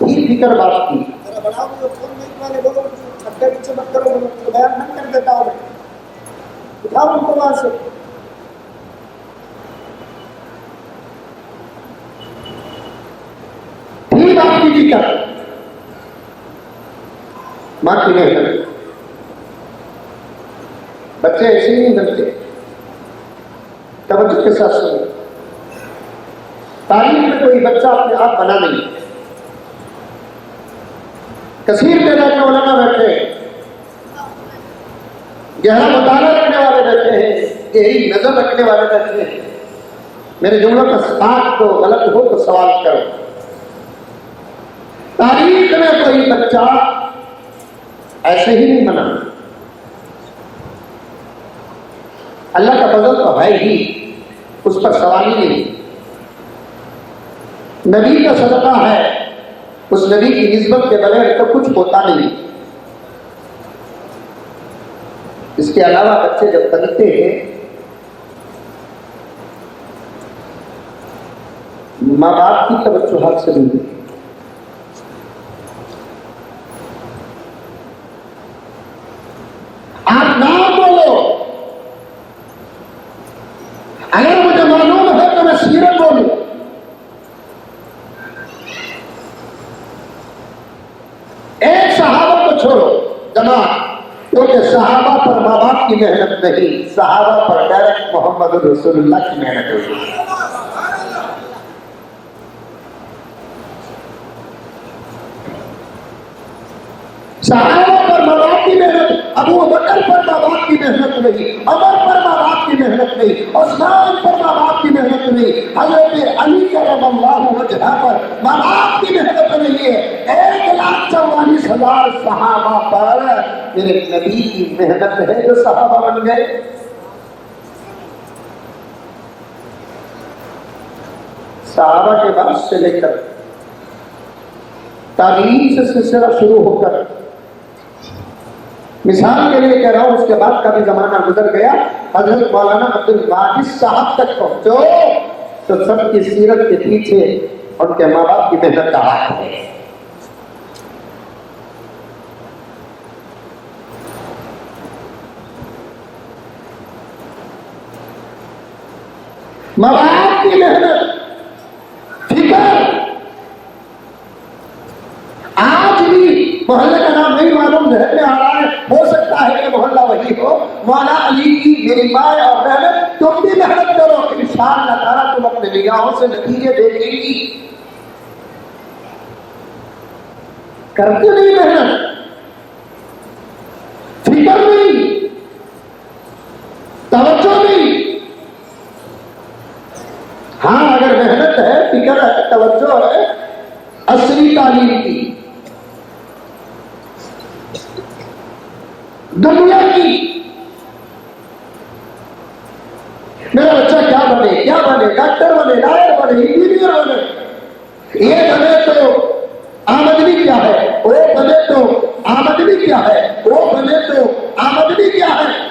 ہی فکر بات کی. بیان نہ کر دیتا ہوں, اٹھاؤ ان کو وہاں سے. ٹھیک آپ کی فکر, ماں کی محنت. بچے ایسے ہی نہیں بنتے. توجہ کے ساتھ سنیں, تعلیم میں کوئی بچہ اپنے آپ بنا نہیں. کثیر تعداد میں علماء بیٹھے ہیں, گہرا مطالعہ رکھنے والے بیٹھے ہیں, گہری نظر رکھنے والے بیٹھے ہیں. میرے جملوں کا ساتھ تو غلط ہو تو سوال کرو. تاریخ میں کوئی بچہ ایسے ہی نہیں بنا. اللہ کا فضل تو ہے ہی, اس پر سوال ہی نہیں. نبی کا صدقہ ہے, اس نبی کی نسبت کے بغیر تو کچھ ہوتا نہیں. اس کے علاوہ بچے جب بنتے ہیں ماں باپ کی توجہات سے ملتے ہیں. آپ نام بولو, اگر مجھے معلوم ہے تو میں سیرت بولوں. ایک صحابہ کو چھوڑو جماعت, کیونکہ صحابہ پر ماں باپ کی محنت نہیں, صحابہ پر ڈائریکٹ محمد رسول اللہ کی محنت ہوئی. صحابہ پر ماں باپ کی محنت, ابو بکر پر ماں باپ کی محنت نہیں, عمر پر ماں باپ کی محنت نہیں, عثمان پر ماں باپ کی محنت نہیں, حضرت علی کرم اللہ وجہہ پر ماں باپ کی محنت نہیں ہے. 1,44,000 صحابہ پر میرے نبی کی محنت ہے جو صحابہ بن گئے. صحابہ کے بعد سے لے کر تابعین سے سلسلہ شروع ہو کر, مثال کے لیے کہہ رہا ہوں, اس کے بعد کا بھی زمانہ گزر گیا, حضرت مولانا عبد الواجد صاحب تک پہنچو تو سب کی سیرت کے پیچھے ان کے ماں باپ کی محنت کا ہاتھ ہے. ماں باپ کی محنت, فکر. آج بھی محلے کا نام نہیں معلوم, ذہن میں آ رہا ہے, ہو سکتا ہے کہ محلہ وہی ہو. مولا علی کی میری ماں اور بہن, تم بھی محنت کرو, انشاءاللہ تعالیٰ تم اپنے نگاہوں سے نتیجے دیکھیں گی. کرتے نہیں محنت, فکر نہیں, توجہ نہیں. ہاں اگر محنت ہے, فکر ہے, توجہ ہے, عصری تعلیم کی, دنیا کی, میرا بچہ کیا بنے, کیا بنے, ڈاکٹر بنے, لائر بنے, انجینئر بنے, یہ بنے تو آمدنی کیا ہے, وہ بنے تو آمدنی کیا ہے, وہ بنے تو آمدنی کیا ہے.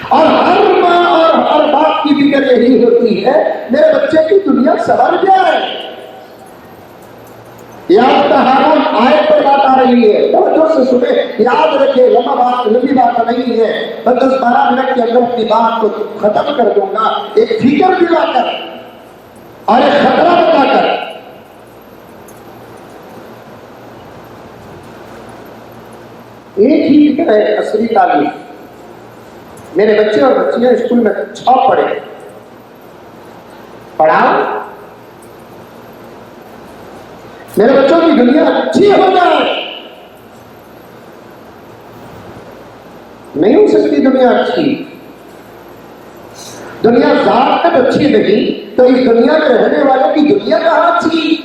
اور ہر ماں اور ہر باپ کی فکر یہی ہوتی ہے میرے بچے کی دنیا سنور جائے. یاد ہارون آیت پر بات آ رہی ہے, توجہ سے سنیں, یاد رکھے, لمبی بات نہیں ہے, بس 10-12 منٹ کے اندر اپنی بات کو ختم کر دوں گا. ایک فکر دلا کر اور ایک خطرہ بتا کر. ایک ہی فکر ہے عصری تعلیم. میرے بچے اور بچیاں اسکول میں 6 پڑھے, پڑھاؤ میرے بچوں کی دنیا اچھی ہو جائے. نہیں ہو سکتی دنیا اچھی. دنیا ذات تک اچھی نہیں تو اس دنیا میں رہنے والوں کی دنیا کہاں اچھی؟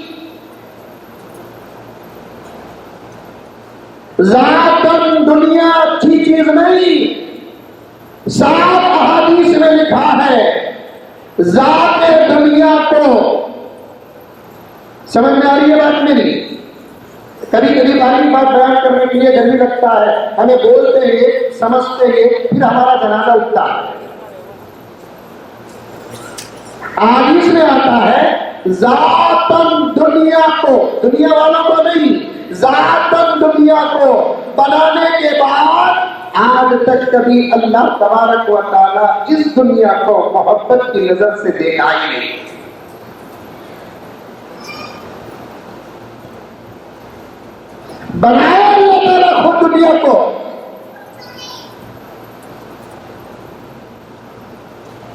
ذاتاً دنیا اچھی چیز نہیں. صاف احادیث میں لکھا ہے ذات دنیا کو. سمجھ میں آ رہی ہے بات میری؟ کبھی کبھی باری بات بیان کرنے کے لیے ڈر بھی لگتا ہے. ہمیں بولتے ہیں سمجھتے ہیں پھر ہمارا جنازہ اٹھتا ہے. حدیث میں آتا ہے ذاتاً دنیا کو، دنیا والوں کو نہیں، ذاتاً دنیا کو بنانے کے بعد آج تک کبھی اللہ تبارک و تعالی اس دنیا کو محبت کی نظر سے دیکھا ہی نہیں. بنایا اللہ تعالیٰ خود دنیا کو.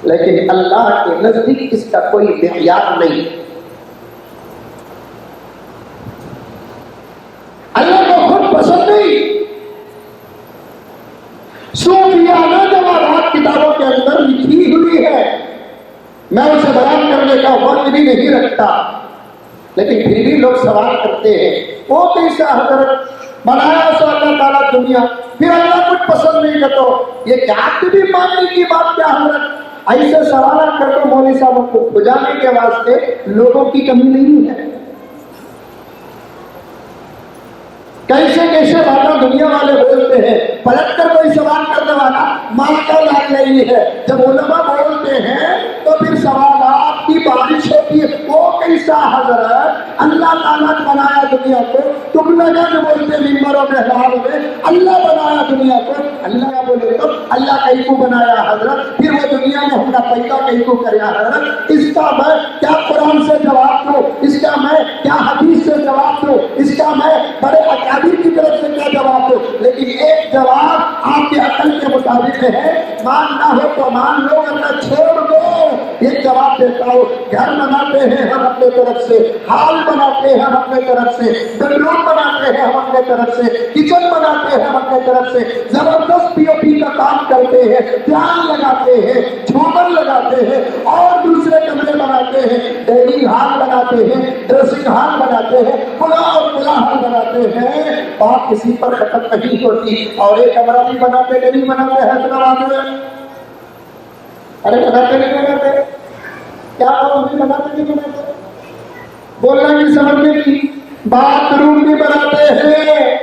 لیکن اللہ کے نزدیک اس کا کوئی معیار نہیں. اللہ کو خود پسند نہیں. صوفیانہ جوابات کتابوں کے اندر لکھی ہوئی ہے، میں اسے بیان کرنے کا وقت بھی نہیں رکھتا، لیکن پھر بھی لوگ سوال کرتے ہیں وہ کیسا حضرت بنایا سو اللہ تعالیٰ دنیا پھر اللہ کچھ پسند نہیں کرتا؟ یہ کیا بھی ماننے کی بات کیا حضرت؟ ایسے سوالات کر کے مولوی صاحب کو بجانے کے واسطے لوگوں کی کمی نہیں ہے. کیسے کیسے باتیں دنیا والے بولتے ہیں. پلٹ کر کوئی سوال کرنے والا مانتا نہیں ہے. جب علماء بولتے ہیں تو پھر سوالات کی بارش ہوتی ہے. وہ کیسا حضرت اللہ تعالیٰ نے بنایا دنیا کو؟ تم لوگ بولتے ممبروں میں حال میں اللہ بنایا دنیا کو. اللہ بولے تو اللہ کہیں کو بنایا حضرت، پھر وہ دنیا میں ہم پیدا کہیں کو کریا حضرت. اس کا میں کیا قرآن سے جواب دوں؟ اس کا میں کیا حدیث سے جواب دوں؟ اس کا میں بڑے اکابر کی طرف سے کیا جواب دو؟ لیکن ایک جواب آپ کے عقل کے مطابق ہے، ماننا ہو تو مان لو ورنہ چھوڑ دو. ایک جواب دیتا ہوں، گھر بناتے ہیں ہم اپنے طرف سے، ہال بناتے ہیں ہم اپنے طرف سے، بیڈ روم بناتے ہیں ہم اپنے طرف سے، کچن بناتے ہیں ہم اپنے طرف سے، زبردست پی او پی کا کام کرتے ہیں، پیان لگاتے ہیں، جھومر لگاتے ہیں اور دوسرے کمرے بناتے ہیں، ڈائننگ ہال بناتے ہیں، ڈریسنگ ہال بناتے ہیں، کھلا اور کھلا ہال بناتے ہیں. بات کسی پر ختم نہیں ہوتی. اور ایک کمرہ بھی بناتے کہ نہیں بناتے حیدرآباد میں؟ ارے بناتے نہیں بناتے؟ کیا بناتے نہیں بناتے؟ بولنا کی سمجھنے کی. باتھ روم بھی بناتے ہیں،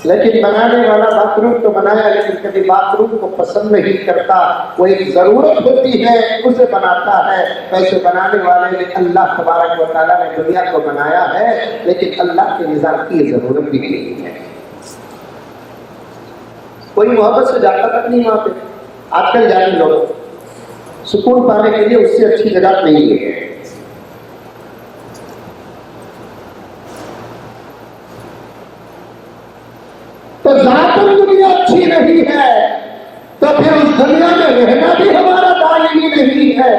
لیکن بنانے والا باتھ روم تو بنایا لیکن کبھی باتھ روم کو پسند نہیں کرتا. وہ ایک ضرورت ہوتی ہے اسے بناتا ہے. ویسے بنانے والے نے اللہ تبارک و تعالیٰ نے دنیا کو بنایا ہے لیکن اللہ کے نظام کی ضرورت بھی نہیں ہے. کوئی محبت سے جاتا تک نہیں وہاں پہ. آج کل جائیں لوگ سکون پانے کے لیے اس سے اچھی جگہ نہیں ہے. تو ذاتاً دنیا اچھی نہیں ہے تو پھر اس دنیا میں رہنا بھی ہمارا تعلیمی نہیں ہے.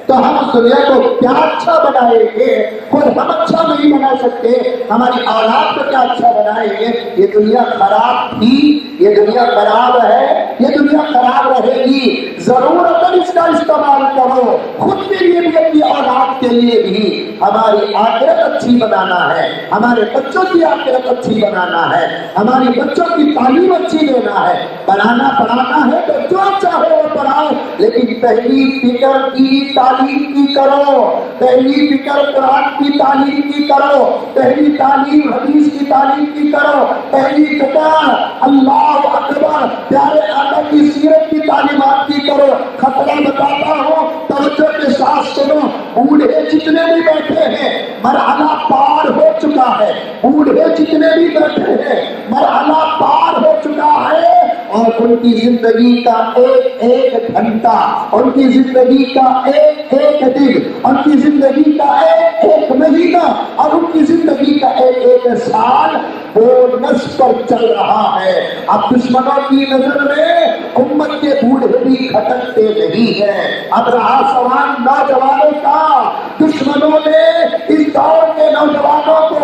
تو ہم اس دنیا کو کیا اچھا بنائیں گے؟ خود ہم اچھا نہیں بنا سکتے، ہماری اولاد کو کیا اچھا بنائیں گے؟ یہ دنیا خراب تھی، یہ دنیا خراب ہے، یہ دنیا خراب رہے گی. ضرورت اس کا استعمال کرو خود کے لیے بھی اپنی اولاد کے لیے بھی. ہماری آخرت اچھی بنانا ہے، ہمارے بچوں کی آخرت اچھی بنانا ہے، ہماری بچوں کی تعلیم اچھی دینا ہے. بنانا پڑھانا ہے تو جو چاہے وہ پڑھاؤ، لیکن پہلی فکر کی تعلیم کی کرو، پہلی فکر قرآن کی تعلیم کی کرو، پہلی تعلیم حدیث کی تعلیم کی کرو، پہلی فکر اللہ اکبر پیارے آقا کی سیرت کی تعلیمات کی کرو. خطرہ بتاتا ہوں توجہ کے ساتھ سنو. بوڑھے جتنے بھی بیٹھے ہیں مرحلہ پار ہو چکا ہے، بوڑھے جتنے بھی بیٹھے ہیں مرحلہ پار ہو چکا ہے اور ان کی زندگی کا ایک ایک گھنٹہ، ان کی زندگی کا ایک ایک دن، ان کی زندگی کا ایک ایک مہینہ اور ان کی زندگی کا ایک ایک سال بونس پر چل رہا ہے. اب دشمنوں کی نظر میں امت کے بوڑھے بھی کھٹکتے نہیں ہیں. اب رہا سوال نوجوانوں کا. دشمنوں نے اس دور کے نوجوانوں کو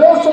200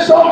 100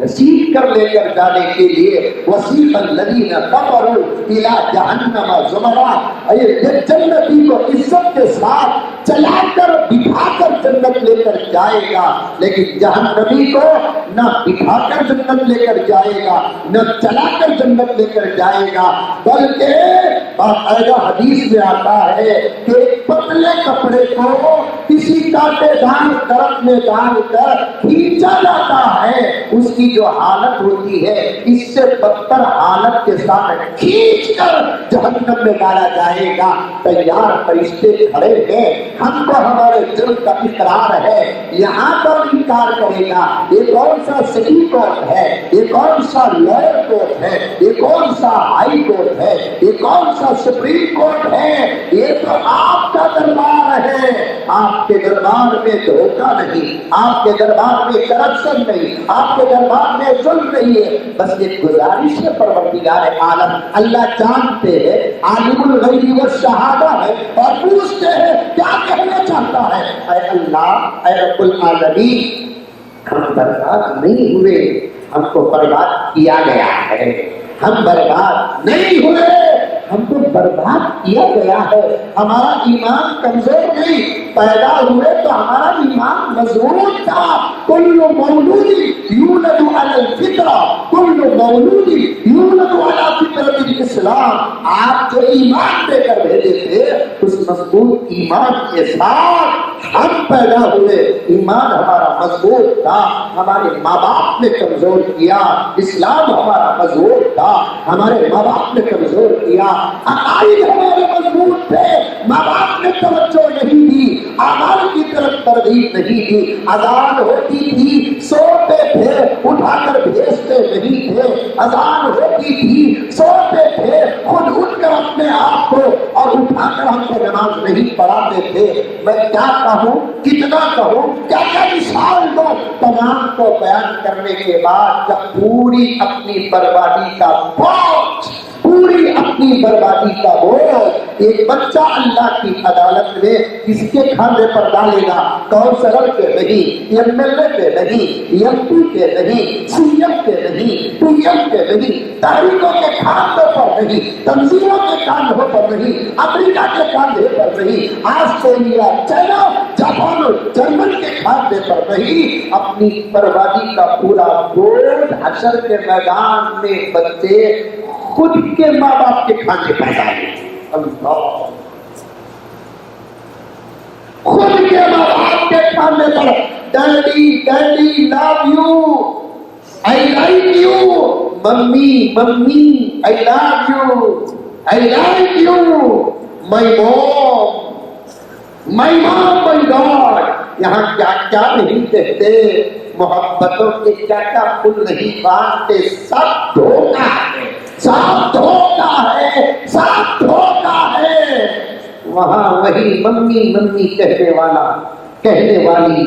گھسیٹ کر لے کر جانے کے لیے وسیق الذین کفروا الی جہنم زمرا، جنتی کو عزت کے ساتھ چلا کر بٹھا کر جنت لے کر جائے گا، لیکن جہنمی کو نہ بٹھا کر جنت لے کر جائے گا نہ چلا کر جنت لے کر جائے گا، بلکہ باقاعدہ حدیث میں آتا ہے کہ ایک پتلے کپڑے کو کسی کانٹے دار درخت میں ڈال کر کھینچا جاتا ہے، اس کی جو حالت ہوتی ہے اس سے بدتر حالت کے ساتھ کھینچ کر جہنم میں ڈالا جائے گا۔ تیار فرشتے کھڑے ہیں، ہم کو ہمارے جرم کا اقرار ہے، یہاں پر انکار کرے گا، یہ کون سا صحیح کورٹ ہے، یہ کون سا لوئر کورٹ ہے، یہ کون سا ہائی کورٹ ہے، یہ کون سا سپریم کورٹ ہے، یہ تو آپ کا دربار ہے، آپ کے دربار میں دھوکہ نہیں، آپ کے دربار میں کرپشن نہیں، آپ کے دربار میں ظلم نہیں ہے۔ بس ایک گزارش ہے پروردگار عالم، اللہ جانتے ہیں، عالم الغیب والشہادہ ہے، اور پوچھتے ہیں کیا کہنا چاہتا ہے، اے اللہ، اے رب العالمین، ہم برباد نہیں ہوئے، ہم کو برباد کیا گیا ہے، ہم برباد نہیں ہوئے، ہم کو برباد کیا گیا ہے، ہمارا ایمان کمزور نہیں، پیدا ہوئے تو ہمارا ایمان مضبوط تھا، کل مولود یولد علی الفطرہ، کل مولود یولد علی فطرۃ الاسلام، آپ جو ایمان دے کر بھیجے تھے اس مضبوط ایمان کے ساتھ ہم پیدا ہوئے، ایمان ہمارا مضبوط تھا، ہمارے ماں باپ نے کمزور کیا، اسلام ہمارا مضبوط تھا، ہمارے ماں باپ نے کمزور کیا، عقائد ہمارے مضبوط تھے، ماں باپ نے توجہ نہیں دی، اعمال کی طرف ترغیب نہیں دی، اذان ہوتی تھی سوتے تھے، اٹھا کر بھیجتے نہیں تھے، اذان ہوتی تھی سوتے تھے، خود اٹھ کر اپنے آپ کو اور اٹھا کر ہم کو نماز نہیں پڑھاتے تھے۔ میں کیا کہوں، کتنا کہوں، کیا کیا مثال دو، تمام کو بیان کرنے کے بعد جب پوری اپنی بربادی کا بوجھ، پوری اپنی بربادی کا بوجھ ایک بچہ اللہ کی عدالت میں کس کے کھانے پر ڈالے گا، کونسلر کے نہیں، ایم ایل اے کے نہیں، ایم پی کے نہیں، سی ایم کے نہیں، پی ایم کے نہیں، تحریکوں کے کھاندوں پر نہیں، تنظیموں کے کاندھوں پر نہیں، امریکہ کے کاندھے پر نہیں، آسٹریلیا، چائنا، جاپان، جرمن کے کھاندے پر نہیں، اپنی بربادی کا پورا بوجھ حشر کے میدان میں بچے خود کے ماں باپ کے کھانے پر ڈالے، اللہ، خود کے ماں باپ کے کھانے پر، daddy daddy love you, I like you, mummy mummy I love you, I like you, my mom, my mom, my God, یہاں کیا کیا نہیں کہتے، محبتوں کے کیا کیا پھول نہیں بانٹتے، سب دھوکہ ہے، سب دھوکہ ہے، سب دھوکہ ہے۔ وہاں وہی ممی ممی کہنے والا، کہنے والی،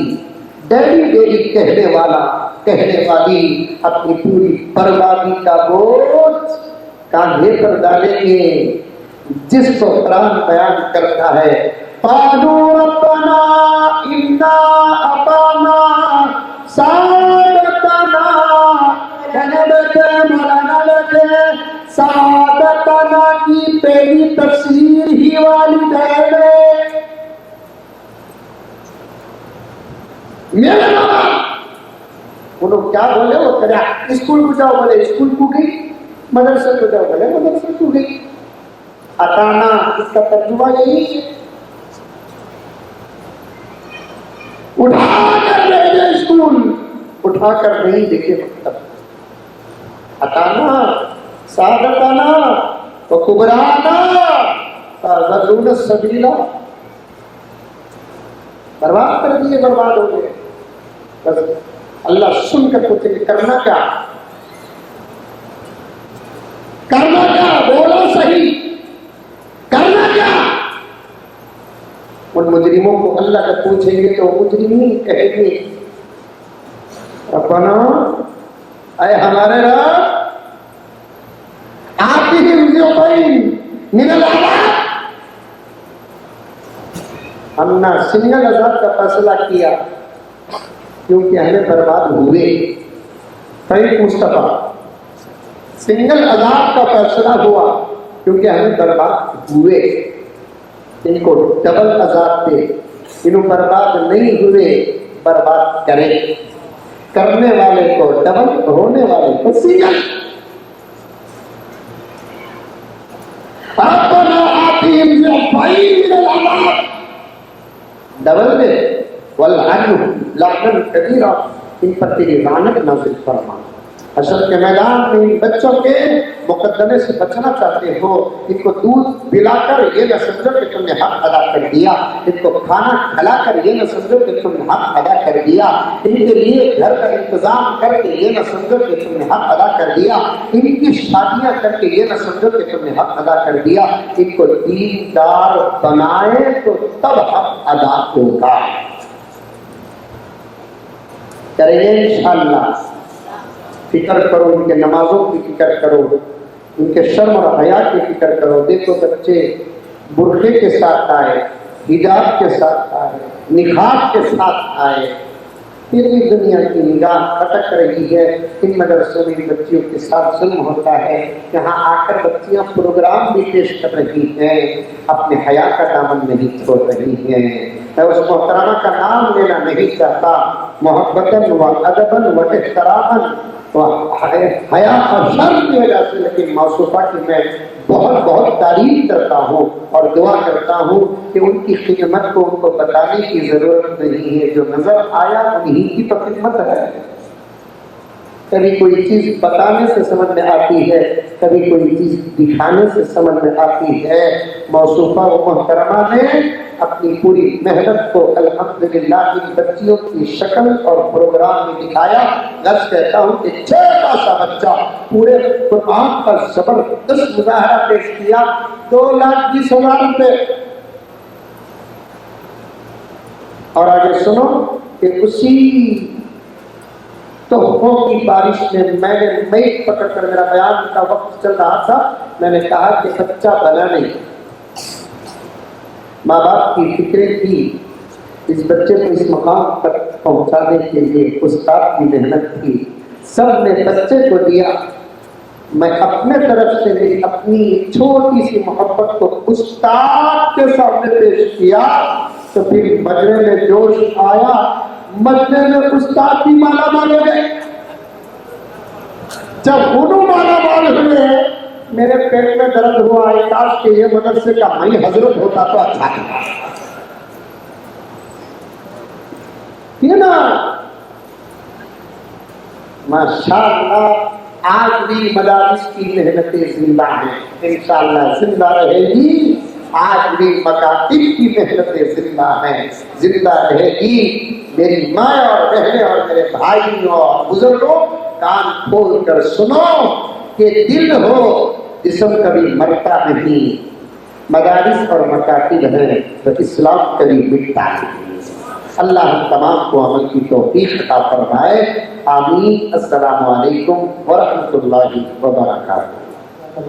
ڈیڈی ڈیڈی کہنے والا، کہنے والی اپنی پوری بربادی کا بوجھ کاندھے پر ڈالیں گے، جس کو قرآن بیان کرتا ہے، قالوا ربنا انا اطعنا سادتنا سعادتنا کی پہلی تفسیر ہی والدین ہے، میرے بابا، وہ لوگ کیا بولے، وہ کرا اسکول کو جاؤ بولے اسکول کو گئی، مدرسے کو جاؤ بولے مدرسے کو گئی، اطانا اس کا ترجمہ یہی ہے، اٹھا کر بھیجے اسکول، اٹھا کر نہیں دیکھے مکتب، اطانا سعادتنا وکبرانا فذرون السبیلا، برباد کر دیے، برباد ہو گئے۔ بس اللہ سن کر پوچھے کہ کرنا کیا، کرنا کیا، بولو صحیح، کرنا کیا۔ ان مجرموں کو اللہ جب پوچھیں گے تو مجرمین کہیں گے ربنا، اے ہمارے رب، آتِہِمْ ذِعْفَيْنِ مِنَ الْعَذَابِ، ہم نے سنگل عذاب کا فیصلہ کیا، کیونکہ ہمیں برباد ہوئے. طریق مصطفیٰ سنگل عذاب کا فیصلہ ہوا کیونکہ ہمیں برباد ہوئے. ان کو ڈبل عذاب دے. انہوں برباد نہیں ہوئے، برباد کرے. کرنے والے کو ڈبل، ہونے والے کو سنگل. ربنا آتهم ضعفين من العذاب، ڈبل دے. والعنهم لعنا كبيرا، ان پر تیری لعنت نازل فرما. حشر کے میدان میں ان بچوں کے مقدمے سے بچنا چاہتے ہو، ان کو دودھ پلا کر یہ نہ سمجھو کہ تم نے حق ادا کر دیا، ان کو کھانا کھلا کر یہ نہ سمجھو کہ تم نے حق ادا کر دیا، ان کے لیے گھر کا انتظام کر کے یہ نہ سمجھو کہ تم نے حق ادا کر دیا، ان کی شادیاں کر کے یہ نہ سمجھو کہ تم نے حق ادا کر دیا. ان کو دیندار بنائے تو تب حق ادا ہوگا. کریں گے انشاءاللہ. فکر کرو، ان کے نمازوں کی فکر کرو، ان کے شرم اور حیا کی فکر کرو. دیکھو بچے برقعے کے ساتھ آئے، حجاب کے ساتھ آئے، نقاب کے ساتھ آئے، پھر بھی دنیا کی نگاہ کھٹک رہی ہے. ان مدرسوں میں بچیوں کے ساتھ ظلم ہوتا ہے. یہاں آ کر بچیاں پروگرام بھی پیش کر رہی ہیں، اپنے حیا کا دامن نہیں چھوڑ رہی ہیں. میں اس محترمہ کا نام لینا نہیں چاہتا، محبتاً و ادباً و احتراماً حیا اور شرم کی وجہ سے، لیکن موصوفہ کی میں بہت بہت تعریف کرتا ہوں اور دعا کرتا ہوں کہ ان کی خدمت کو ان کو بتانے کی ضرورت نہیں ہے. جو نظر آیا انہی کی تو خدمت ہے. کبھی کوئی چیز بتانے سے سمجھ میں آتی ہے، کبھی کوئی چیز دکھانے سے سمجھ میں آتی ہے. موصوفہ و محترمہ نے اپنی پوری محنت کو الحمدللہ ان بچیوں کی شکل اور پروگرام میں دکھایا. بس کہتا ہوں کہ چھوٹا سا بچہ پورے قرآن کا زبردست مظاہرہ پیش کیا. 2,20,000 روپے. اور آگے سنو کہ اسی تحفوں کی بارش میں میں نے میک پکڑ کر، میرا بیان کا وقت چل رہا تھا، میں نے کہا کہ بچہ بنا نہیں. ماں باپ کی فکریں تھی اس بچے کو اس مقام تک پہنچانے کے لیے، استاد کی محنت تھی، سب نے بچے کو دیا. میں اپنے طرف سے بھی اپنی چھوٹی سی محبت کو استاد کے سامنے پیش کیا تو پھر مجمع میں جوش آیا. مجمع میں استاد بھی مالا مال ہو گئے. جب انہوں مالا مال ہوئے میرے پیٹ میں درد ہوا. کاش کہ یہ مدرسے کا مئی حضرت ہوتا تو اچھا تھا. یہ نا ماشاءاللہ آج بھی مدارس کی محنتیں زندہ ہیں، انشاءاللہ زندہ رہے گی. آج بھی مکاتب کی محنتیں زندہ ہیں، زندہ رہے گی. میری ماں اور بہنیں اور میرے بھائیوں اور بزرگوں، کان کھول کر سنو کہ دل ہو جسم کبھی مرتا نہیں. مدارس اور مکاتب ہیں تو اسلام کبھی مٹتا نہیں. اللہ ہم تمام کو عمل کی توفیق عطا فرمائے. آمین. السلام علیکم ورحمۃ اللہ وبرکاتہ.